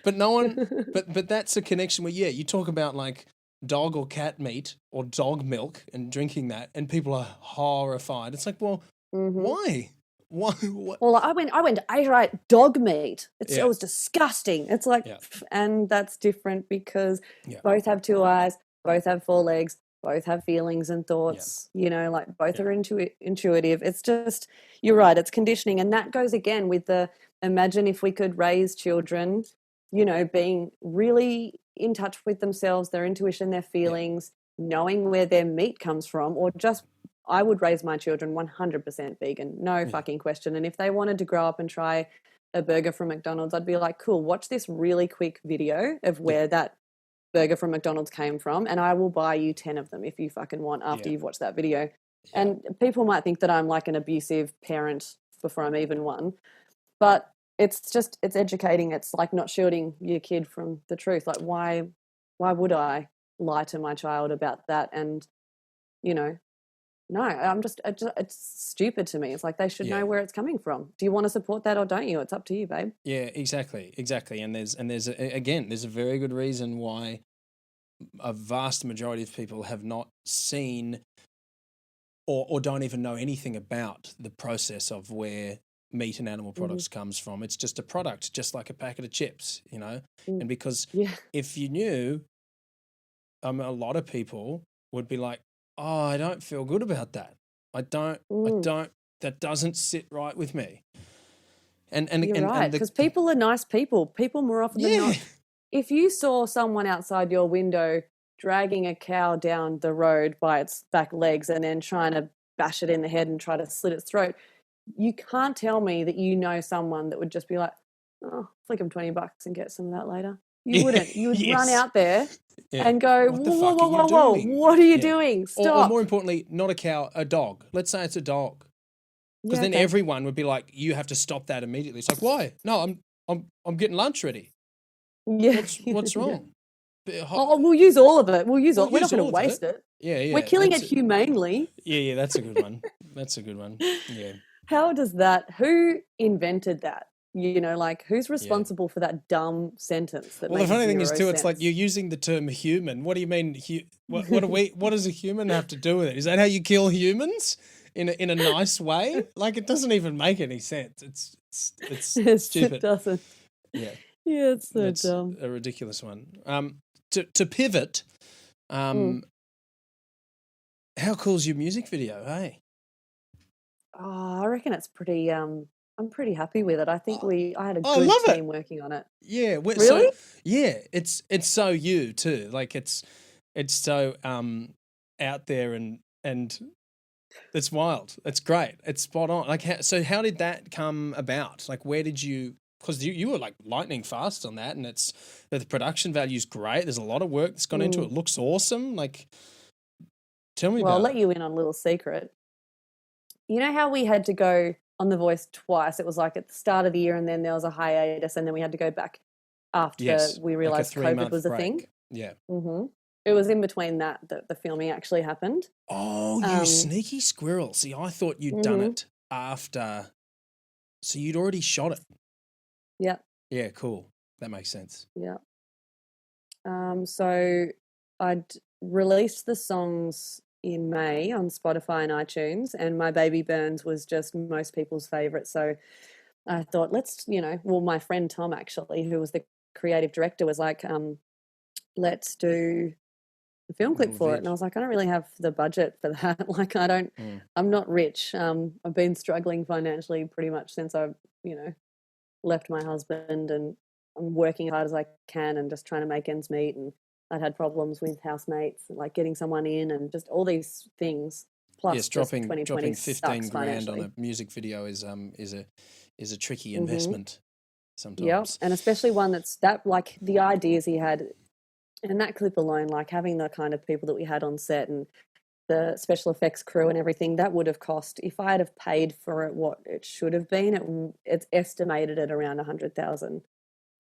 but no one, but that's a connection where, you talk about like dog or cat meat or dog milk and drinking that, and people are horrified. It's like, well, why? Why? What? Well, I went to ate dog meat. It was disgusting. It's like, and that's different because both have two eyes, both have four legs, both have feelings and thoughts. Like both are intuitive. It's just, you're right. It's conditioning, and that goes again with the imagine if we could raise children, being really in touch with themselves, their intuition, their feelings, knowing where their meat comes from, or just. I would raise my children 100% vegan, no fucking question. And if they wanted to grow up and try a burger from McDonald's, I'd be like, cool, watch this really quick video of where that burger from McDonald's came from, and I will buy you 10 of them if you fucking want after you've watched that video. Yeah. And people might think that I'm like an abusive parent before I'm even one, but it's educating. It's like not shielding your kid from the truth. Like, why would I lie to my child about that? And, no, it's stupid to me. It's like they should know where it's coming from. Do you want to support that or don't you? It's up to you, babe. Yeah, exactly. And there's a very good reason why a vast majority of people have not seen or don't even know anything about the process of where meat and animal products comes from. It's just a product, just like a packet of chips, And because if you knew, a lot of people would be like, oh, I don't feel good about that. I don't, that doesn't sit right with me. And you're right, because people are nice people. People more often than not. If you saw someone outside your window dragging a cow down the road by its back legs and then trying to bash it in the head and try to slit its throat, you can't tell me that you know someone that would just be like, oh, flick them $20 and get some of that later. You wouldn't. You would run out there and go, whoa, what are you doing? Stop. Or more importantly, not a cow, a dog. Let's say it's a dog. Because then everyone would be like, you have to stop that immediately. It's like, why? No, I'm getting lunch ready. Yeah. What's wrong? We'll use all of it. We're not going to waste it. Yeah. We're killing it humanely. Yeah, that's a good one. Yeah. How does who invented that? Who's responsible for that dumb sentence? That the funny thing is too, sense? it's like you're using the term human. What do you mean? What does a human have to do with it? Is that how you kill humans in a nice way? Like, it doesn't even make any sense. It's stupid. It doesn't. Yeah. Yeah, it's so That's dumb. a ridiculous one. To pivot, how cool's your music video? Hey. Oh, I reckon it's pretty. I'm pretty happy with it. I think I had a good team working on it. Yeah, really? It's so you too. Like it's so out there and it's wild. It's great. It's spot on. Like how did that come about? Like where did you? Because you were like lightning fast on that, and the production value is great. There's a lot of work that's gone into it. It looks awesome. Like, tell me about it. Well, I'll let you in on a little secret. You know how we had to go on The Voice twice? It was like at the start of the year, and then there was a hiatus, and then we had to go back after we realised COVID was a thing. Yeah. Mm-hmm. It was in between that the filming actually happened. Oh, you sneaky squirrel. See, I thought you'd done it after. So you'd already shot it. Yeah. Yeah, cool. That makes sense. Yeah. So I'd released the songs in May on Spotify and iTunes, and My Baby Burns was just most people's favorite. So I thought, let's, well, my friend Tom, actually, who was the creative director, was like, let's do a film clip for it. And I was like, I don't really have the budget for that. Like, I'm not rich. I've been struggling financially pretty much since I, left my husband, and I'm working as hard as I can and just trying to make ends meet. And I'd had problems with housemates, like getting someone in, and just all these things. Plus, yes, just dropping 15 grand on a music video is a tricky investment sometimes. Yep, and especially one that's that, like the ideas he had, and that clip alone, like having the kind of people that we had on set and the special effects crew and everything, that would have cost, if I had have paid for it what it should have been, it's estimated at around 100,000,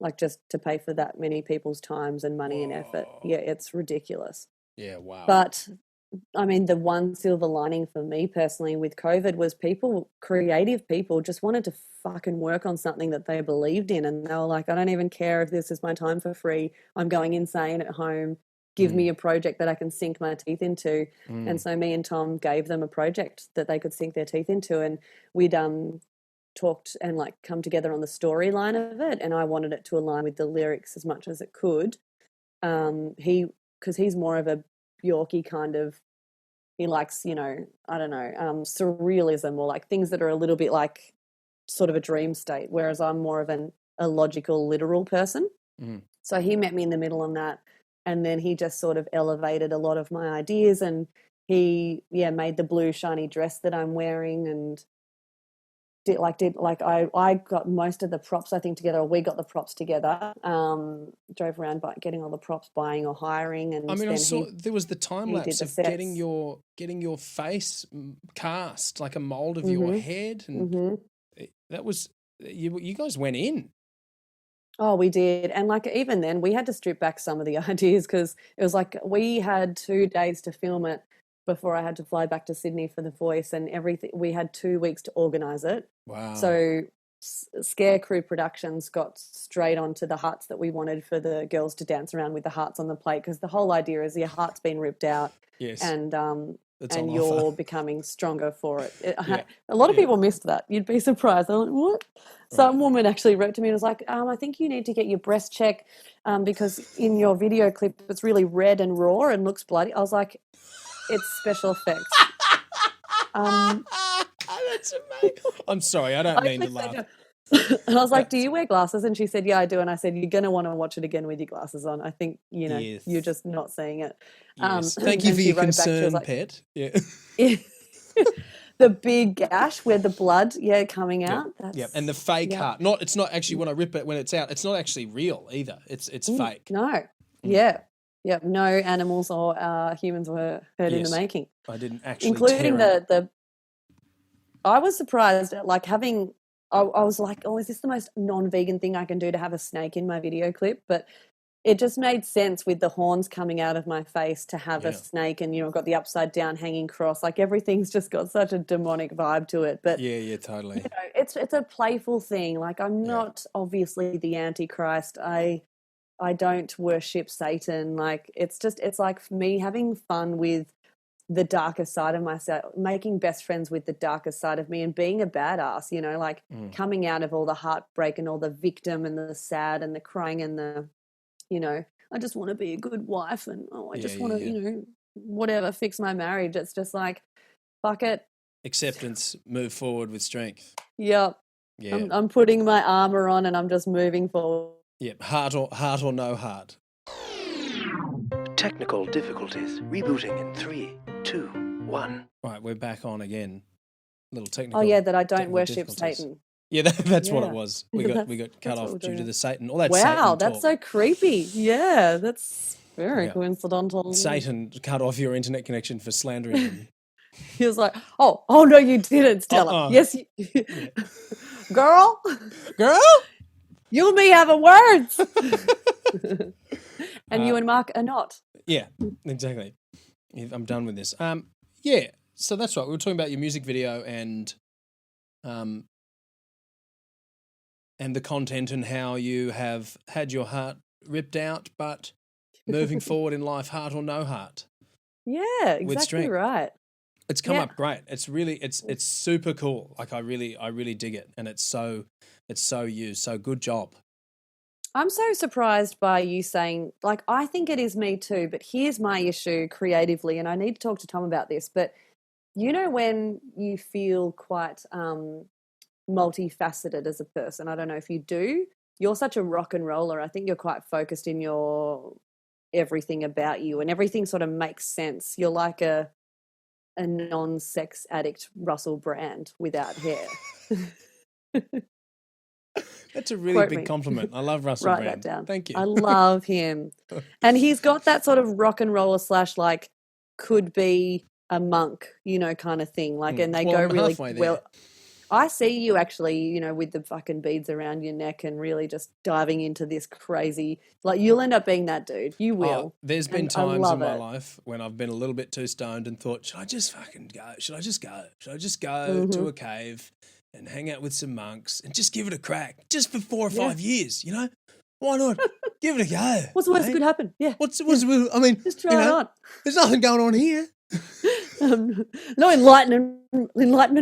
like just to pay for that many people's times and money and effort. Yeah, it's ridiculous. Yeah, wow. But I mean, the one silver lining for me personally with COVID was creative people just wanted to fucking work on something that they believed in. And they were like, I don't even care if this is my time for free. I'm going insane at home. Give me a project that I can sink my teeth into. And so me and Tom gave them a project that they could sink their teeth into. And we'd talked and like come together on the storyline of it. And I wanted it to align with the lyrics as much as it could. Because he's more of a Bjorky kind of, he likes, I don't know, surrealism, or like things that are a little bit like sort of a dream state, whereas I'm more of a logical, literal person. So he met me in the middle on that, and then he just sort of elevated a lot of my ideas, and he made the blue shiny dress that I'm wearing, and I got most of the props, I think, together, or we got the props together, drove around getting all the props, buying or hiring. And I mean, I saw there was the time lapse of sets. getting your face cast, like a mold of your head, and that was, you guys went in. Oh, we did. And like even then we had to strip back some of the ideas, because it was like we had 2 days to film it before I had to fly back to Sydney for the voice, and everything. We had 2 weeks to organise it. Wow. So Scare Crew Productions got straight onto the hearts that we wanted for the girls to dance around with the hearts on the plate, because the whole idea is your heart's been ripped out. Yes. And and you're becoming stronger for it. A lot of people missed that. You'd be surprised. I'm like, what? Some woman actually wrote to me and was like, I think you need to get your breast check because in your video clip it's really red and raw and looks bloody. I was like, it's special effects. That's amazing. I'm sorry, I don't mean to laugh. And I was like, do you wear glasses? And she said, yeah, I do. And I said, you're going to want to watch it again with your glasses on. I think, you're just not seeing it. Yes. Thank you for your concern, like, Pet. Yeah. The big gash where the blood, coming out. Yeah, and the fake heart. It's not actually, when I rip it, when it's out, it's not actually real either. It's fake. No. Yeah. Yeah. No animals or humans were hurt in the making. I didn't actually including I was surprised at like having, I was like, oh, is this the most non-vegan thing I can do to have a snake in my video clip? But it just made sense with the horns coming out of my face to have a snake, and got the upside down hanging cross. Like everything's just got such a demonic vibe to it. But yeah, totally. It's a playful thing. Like I'm not obviously the Antichrist. I don't worship Satan. Like it's like me having fun with the darker side of myself, making best friends with the darker side of me, and being a badass, like coming out of all the heartbreak and all the victim and the sad and the crying and the, I just want to be a good wife, and I just want to, whatever, fix my marriage. It's just like, fuck it. Acceptance, move forward with strength. Yep. Yeah. I'm putting my armor on and I'm just moving forward. Yep. Heart or no heart. Technical difficulties. Rebooting in 3, 2, 1. Right, we're back on again. Little technical. Oh yeah, that I don't worship Satan. Yeah, that's what it was. We got cut off due to the Satan. All that wow, Satan that's so creepy. Yeah, that's very coincidental. Satan cut off your internet connection for slandering him. He was like, oh no, you didn't, Stella. Yes, girl, you and me have a words. And you and Mark are not. Yeah, exactly. I'm done with this. So that's right. We were talking about your music video and the content and how you have had your heart ripped out, but moving forward in life, heart or no heart. Yeah, with exactly strength. right. It's come Yeah. up great. It's really it's super cool. Like I really dig it, and it's so you. So good job. I'm so surprised by you saying, like, I think it is me too, but here's my issue creatively, and I need to talk to Tom about this. But you know, when you feel quite multifaceted as a person, I don't know if you do, you're such a rock and roller. I think you're quite focused in your everything about you, and everything sort of makes sense. You're like a non-sex addict Russell Brand without hair. That's a really Quote big me. compliment. I love Russell Write that Brand. down. Thank you. I love him. And he's got that sort of rock and roller / like could be a monk, you know, kind of thing. Like, and they Well, go I'm really halfway there. well. I see you actually, you know, with the fucking beads around your neck and really just diving into this crazy, like you'll end up being that dude. You will. There's been And I times love in my it. life when I've been a little bit too stoned and thought, should I just fucking go? Should I just go? Should I just go Mm-hmm. to a cave and hang out with some monks and just give it a crack just for 4 or Yeah. 5 years, you know? Why not? Give it a go. What's the worst that eh? could happen? Yeah. What's I mean, Just try it on. there's nothing going on here. No enlightenment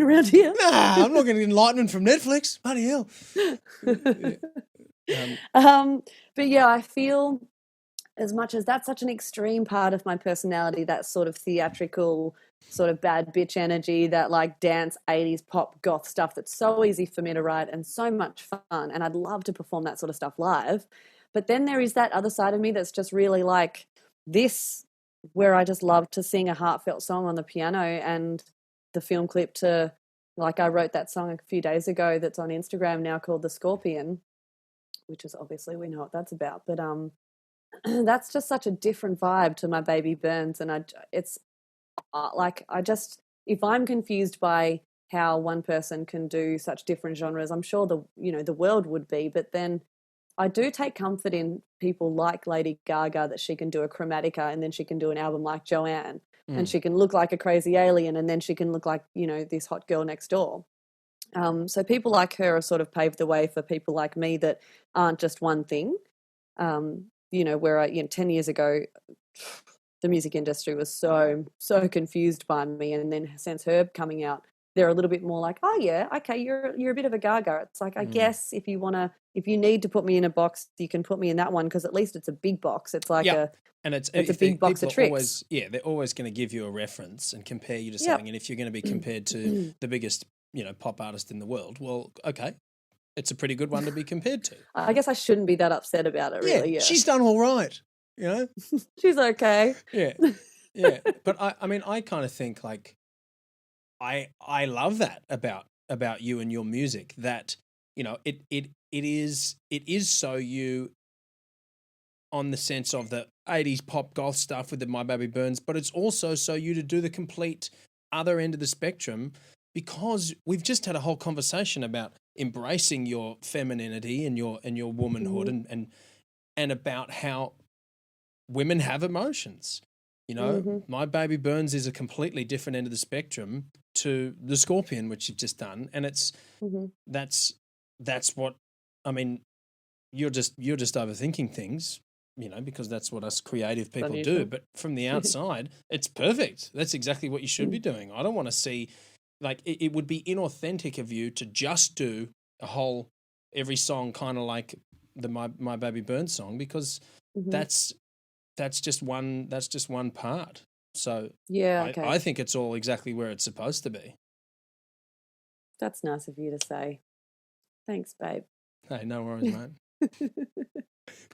around here. Nah, I'm not getting enlightenment from Netflix. Bloody hell. But yeah, I feel as much as that's such an extreme part of my personality, that sort of theatrical, sort of bad bitch energy, that like dance 80s pop goth stuff that's so easy for me to write and so much fun. And I'd love to perform that sort of stuff live. But then there is that other side of me that's just really like this, where I just love to sing a heartfelt song on the piano. And the film clip to, like, I wrote that song a few days ago that's on Instagram now called The Scorpion, which is obviously, we know what that's about. But that's just such a different vibe to my baby Burns. And it's like, if I'm confused by how one person can do such different genres, I'm sure the world would be. But then I do take comfort in people like Lady Gaga, that she can do a chromatica and then she can do an album like Joanne, and she can look like a crazy alien and then she can look like, you know, this hot girl next door. So people like her have sort of paved the way for people like me that aren't just one thing. You know, where 10 years ago, the music industry was so confused by me, and then since Herb coming out, they're a little bit more like, oh yeah, okay, you're a bit of a Gaga. It's like, I guess if you need to put me in a box, you can put me in that one, because at least it's a big box. It's like and it's a big box of tricks. They're always going to give you a reference and compare you to something. And if you're going to be compared to the biggest, pop artist in the world, well, okay, it's a pretty good one to be compared to. I guess I shouldn't be that upset about it, really. Yeah, she's done all right. She's okay. Yeah. But I kind of think like, I love that about you and your music, that it is so you, on the sense of the 80s pop goth stuff with the My Baby Burns, but it's also so you to do the complete other end of the spectrum, because we've just had a whole conversation about embracing your femininity and your womanhood, and about how women have emotions. My Baby Burns is a completely different end of the spectrum to The Scorpion, which you've just done, and it's that's what I mean. You're just overthinking things, because that's what us creative people do. But from the outside, it's perfect. That's exactly what you should be doing. I don't want to see, like, it would be inauthentic of you to just do every song kind of like the My Baby Burns song, because that's just one part. So yeah, okay. I think it's all exactly where it's supposed to be. That's nice of you to say. Thanks, babe. Hey, no worries, mate.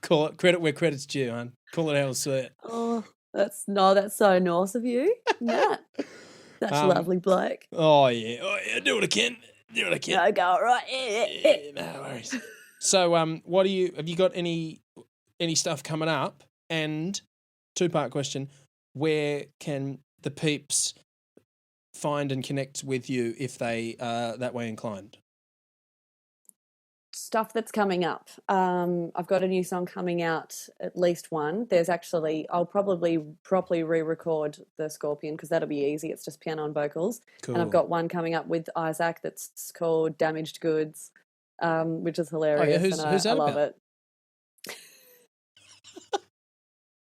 Call it credit where credit's due, hon. Call it how it's it. Oh, that's so nice of you, Matt. Such a lovely bloke. Oh yeah, do what I can. No, go right. Yeah, no worries. So, have you got any stuff coming up? And 2-part question: where can the peeps find and connect with you if they are that way inclined? Stuff that's coming up. I've got a new song coming out, at least one. I'll probably properly re-record The Scorpion, because that'll be easy. It's just piano and vocals. Cool. And I've got one coming up with Isaac that's called Damaged Goods, which is hilarious. Oh, yeah. Who's that I love about?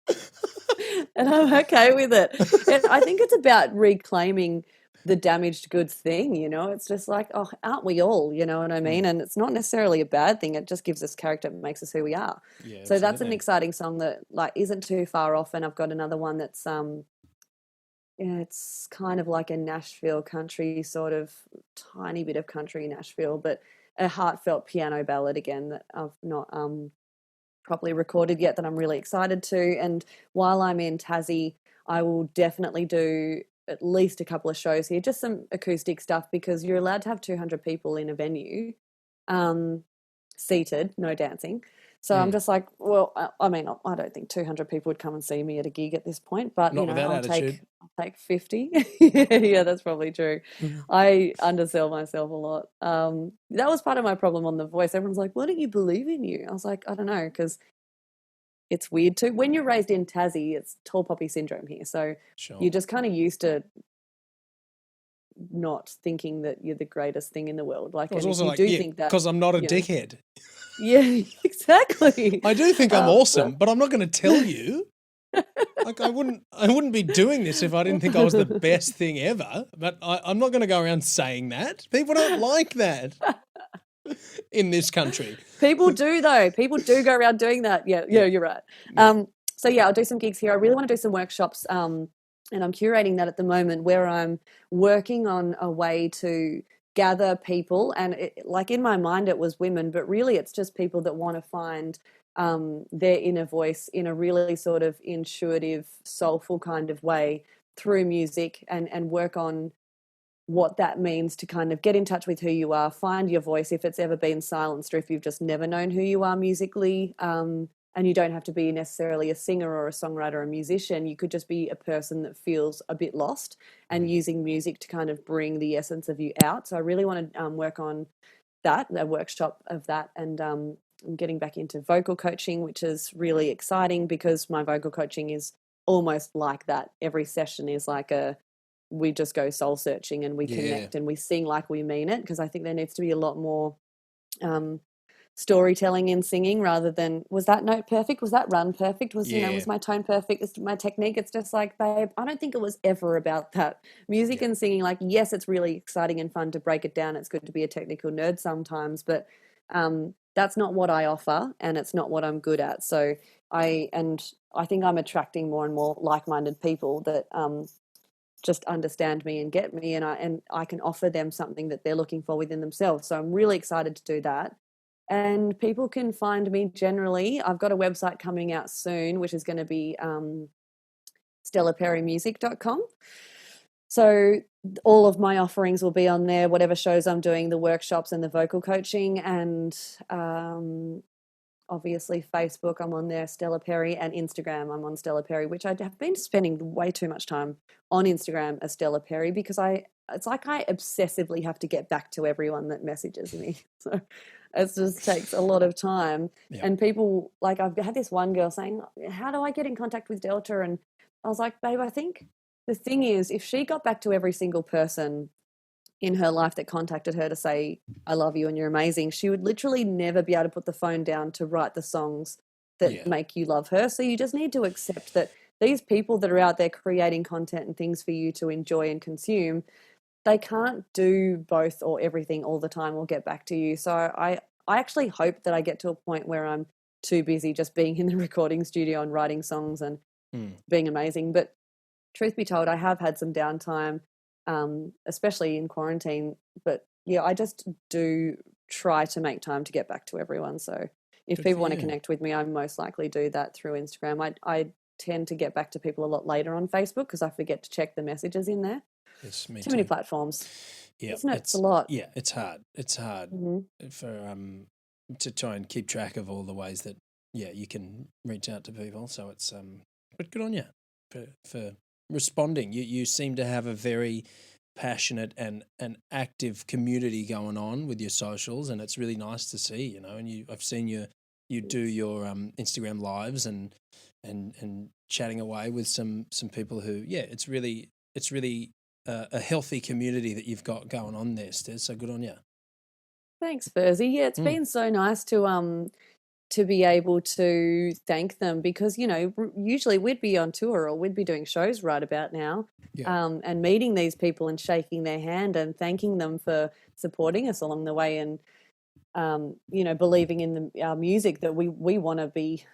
it. and I'm okay with it. And I think it's about reclaiming the damaged goods thing, it's just like, oh, aren't we all, you know what I mean? And it's not necessarily a bad thing. It just gives us character, it makes us who we are. Yeah, So that's an absolutely. exciting song that like isn't too far off. And I've got another one that's yeah, it's kind of like a Nashville country, sort of tiny bit of country Nashville, but a heartfelt piano ballad again that I've not properly recorded yet, that I'm really excited to. And while I'm in Tassie, I will definitely do at least a couple of shows here, just some acoustic stuff, because you're allowed to have 200 people in a venue, um, seated, no dancing. So I'm just like, well, I mean, I don't think 200 people would come and see me at a gig at this point, but Not with that attitude. I'll take 50. Yeah, that's probably true. Mhm. I undersell myself a lot. That was part of my problem on The Voice. Everyone's like, why don't you believe in you? I was like, I don't know, because it's weird too. When you're raised in Tassie, it's tall poppy syndrome here. So Sure. you're just kind of used to not thinking that you're the greatest thing in the world. Like, I was and if also you like, do yeah, think that, because I'm not a you know, dickhead. yeah, exactly. I do think I'm Um, awesome, but I'm not going to tell you. Like I wouldn't be doing this if I didn't think I was the best thing ever. But I'm not going to go around saying that. People don't like that in this country. People do though. People do go around doing that. Yeah, you're right. Yeah. So yeah, I'll do some gigs here. I really want to do some workshops. And I'm curating that at the moment, where I'm working on a way to gather people. And like in my mind, it was women, but really it's just people that want to find their inner voice in a really sort of intuitive, soulful kind of way through music, and work on what that means to kind of get in touch with who you are, find your voice if it's ever been silenced, or if you've just never known who you are musically. And you don't have to be necessarily a singer or a songwriter or a musician. You could just be a person that feels a bit lost, and using music to kind of bring the essence of you out. So I really want to work on that, a workshop of that. And I'm getting back into vocal coaching, which is really exciting, because my vocal coaching is almost like that. Every session is like we just go soul searching, and we connect and we sing like we mean it, because I think there needs to be a lot more storytelling in singing, rather than, was that note perfect, was that run perfect, was was my tone perfect, is my technique. It's just like, babe, I don't think it was ever about that. Music and singing, like, yes, it's really exciting and fun to break it down, it's good to be a technical nerd sometimes, but that's not what I offer, and it's not what I'm good at. So I think I'm attracting more and more like-minded people that just understand me and get me, and I can offer them something that they're looking for within themselves. So I'm really excited to do that. And people can find me generally. I've got a website coming out soon, which is going to be stellaperrymusic.com. So all of my offerings will be on there, whatever shows I'm doing, the workshops and the vocal coaching. And obviously Facebook, I'm on there, Stella Perry, and Instagram, I'm on Stella Perry, which I have been spending way too much time on Instagram as Stella Perry, because it's like I obsessively have to get back to everyone that messages me. So it just takes a lot of time. Yeah. And people, like, I've had this one girl saying, how do I get in contact with Delta? And I was like, babe, I think the thing is, if she got back to every single person in her life that contacted her to say, I love you and you're amazing, she would literally never be able to put the phone down to write the songs that make you love her. So you just need to accept that these people that are out there creating content and things for you to enjoy and consume, they can't do both or everything all the time or get back to you. So I actually hope that I get to a point where I'm too busy just being in the recording studio and writing songs and being amazing. But truth be told, I have had some downtime, especially in quarantine. But yeah, I just do try to make time to get back to everyone. So if people want to connect with me, I most likely do that through Instagram. I tend to get back to people a lot later on Facebook, because I forget to check the messages in there. Yes, me too many platforms. Yeah, isn't it? It's a lot. Yeah, it's hard. It's hard for to try and keep track of all the ways that you can reach out to people. So it's but good on you for responding. You seem to have a very passionate and active community going on with your socials, and it's really nice to see. And I've seen you do your Instagram lives and chatting away with some people who it's really a healthy community that you've got going on there, Stez. So good on you. Thanks, Furzey. Yeah, it's been so nice to to be able to thank them because, you know, usually we'd be on tour or we'd be doing shows right about now, and meeting these people and shaking their hand and thanking them for supporting us along the way and, you know, believing in our music that we want to be,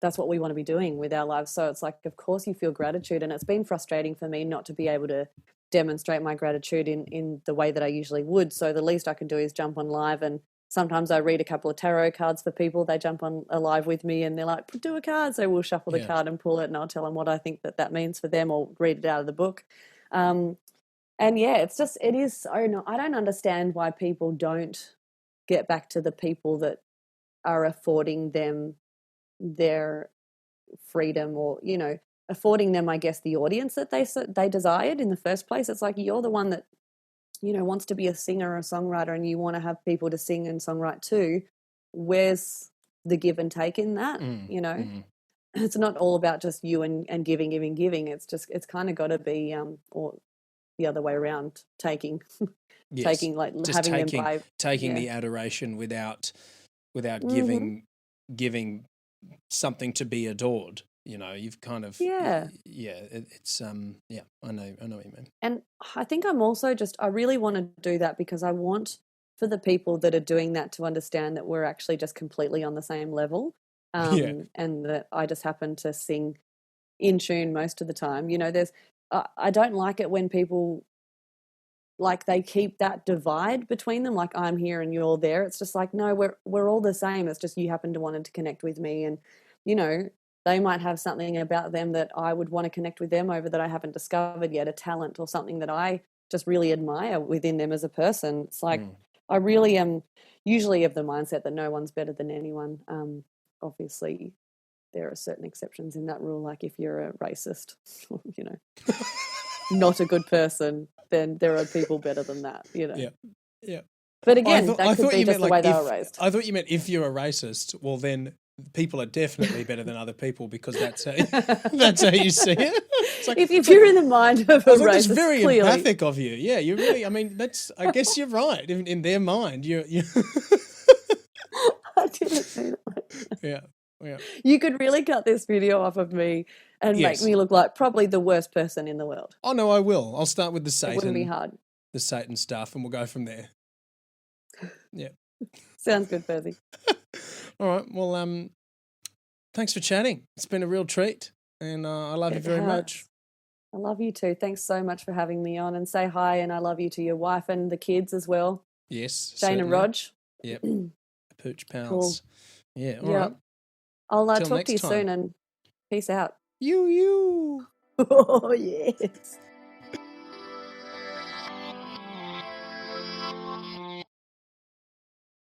that's what we want to be doing with our lives. So it's like, of course you feel gratitude, and it's been frustrating for me not to be able to demonstrate my gratitude in the way that I usually would. So the least I can do is jump on live, and sometimes I read a couple of tarot cards for people. They jump on a live with me and they're like, do a card. So we'll shuffle the card and pull it, and I'll tell them what I think that means for them, or read it out of the book. And yeah, it is so not, I don't understand why people don't get back to the people that are affording them their freedom, or, you know, affording them, I guess, the audience that they desired in the first place. It's like, you're the one that, you know, wants to be a singer or a songwriter, and you want to have people to sing and songwrite too. Where's the give and take in that? You know, it's not all about just you and giving. It's kind of got to be or the other way around, taking. Taking, like, just having them buy, taking the adoration without giving something to be adored. You know, you've kind of it's I know what you mean. And I think I'm also I really want to do that because I want for the people that are doing that to understand that we're actually just completely on the same level, and that I just happen to sing in tune most of the time. You know, I don't like it when people, like, they keep that divide between them, like I'm here and you're there. It's just like, no, we're all the same. It's just you happen to want to connect with me, and, you know, they might have something about them that I would want to connect with them over that I haven't discovered yet, a talent or something that I just really admire within them as a person. It's like, I really am usually of the mindset that no one's better than anyone. Obviously there are certain exceptions in that rule, like if you're a racist, you know, not a good person, then there are people better than that, you know. Yeah. But again, that could be just the way they were raised. I thought you meant if you're a racist, well then people are definitely better than other people because that's how you see it. It's like, if you're in the mind of a racist, that's very clearly empathic of you. Yeah, you really. I mean, I guess you're right. In their mind, you. I didn't mean it. Yeah. You could really cut this video off of me and make me look like probably the worst person in the world. Oh no, I will. I'll start with the Satan. It wouldn't be hard. The Satan stuff, and we'll go from there. Yeah. Sounds good, Furzey. All right. Well, thanks for chatting. It's been a real treat, and I love you very much. I love you too. Thanks so much for having me on, and say hi, and I love you to your wife and the kids as well. Yes. Shane and Rog. Yep. Pooch pals. Cool. Yeah. All right. I'll talk to you soon, and peace out. You. Oh, yes.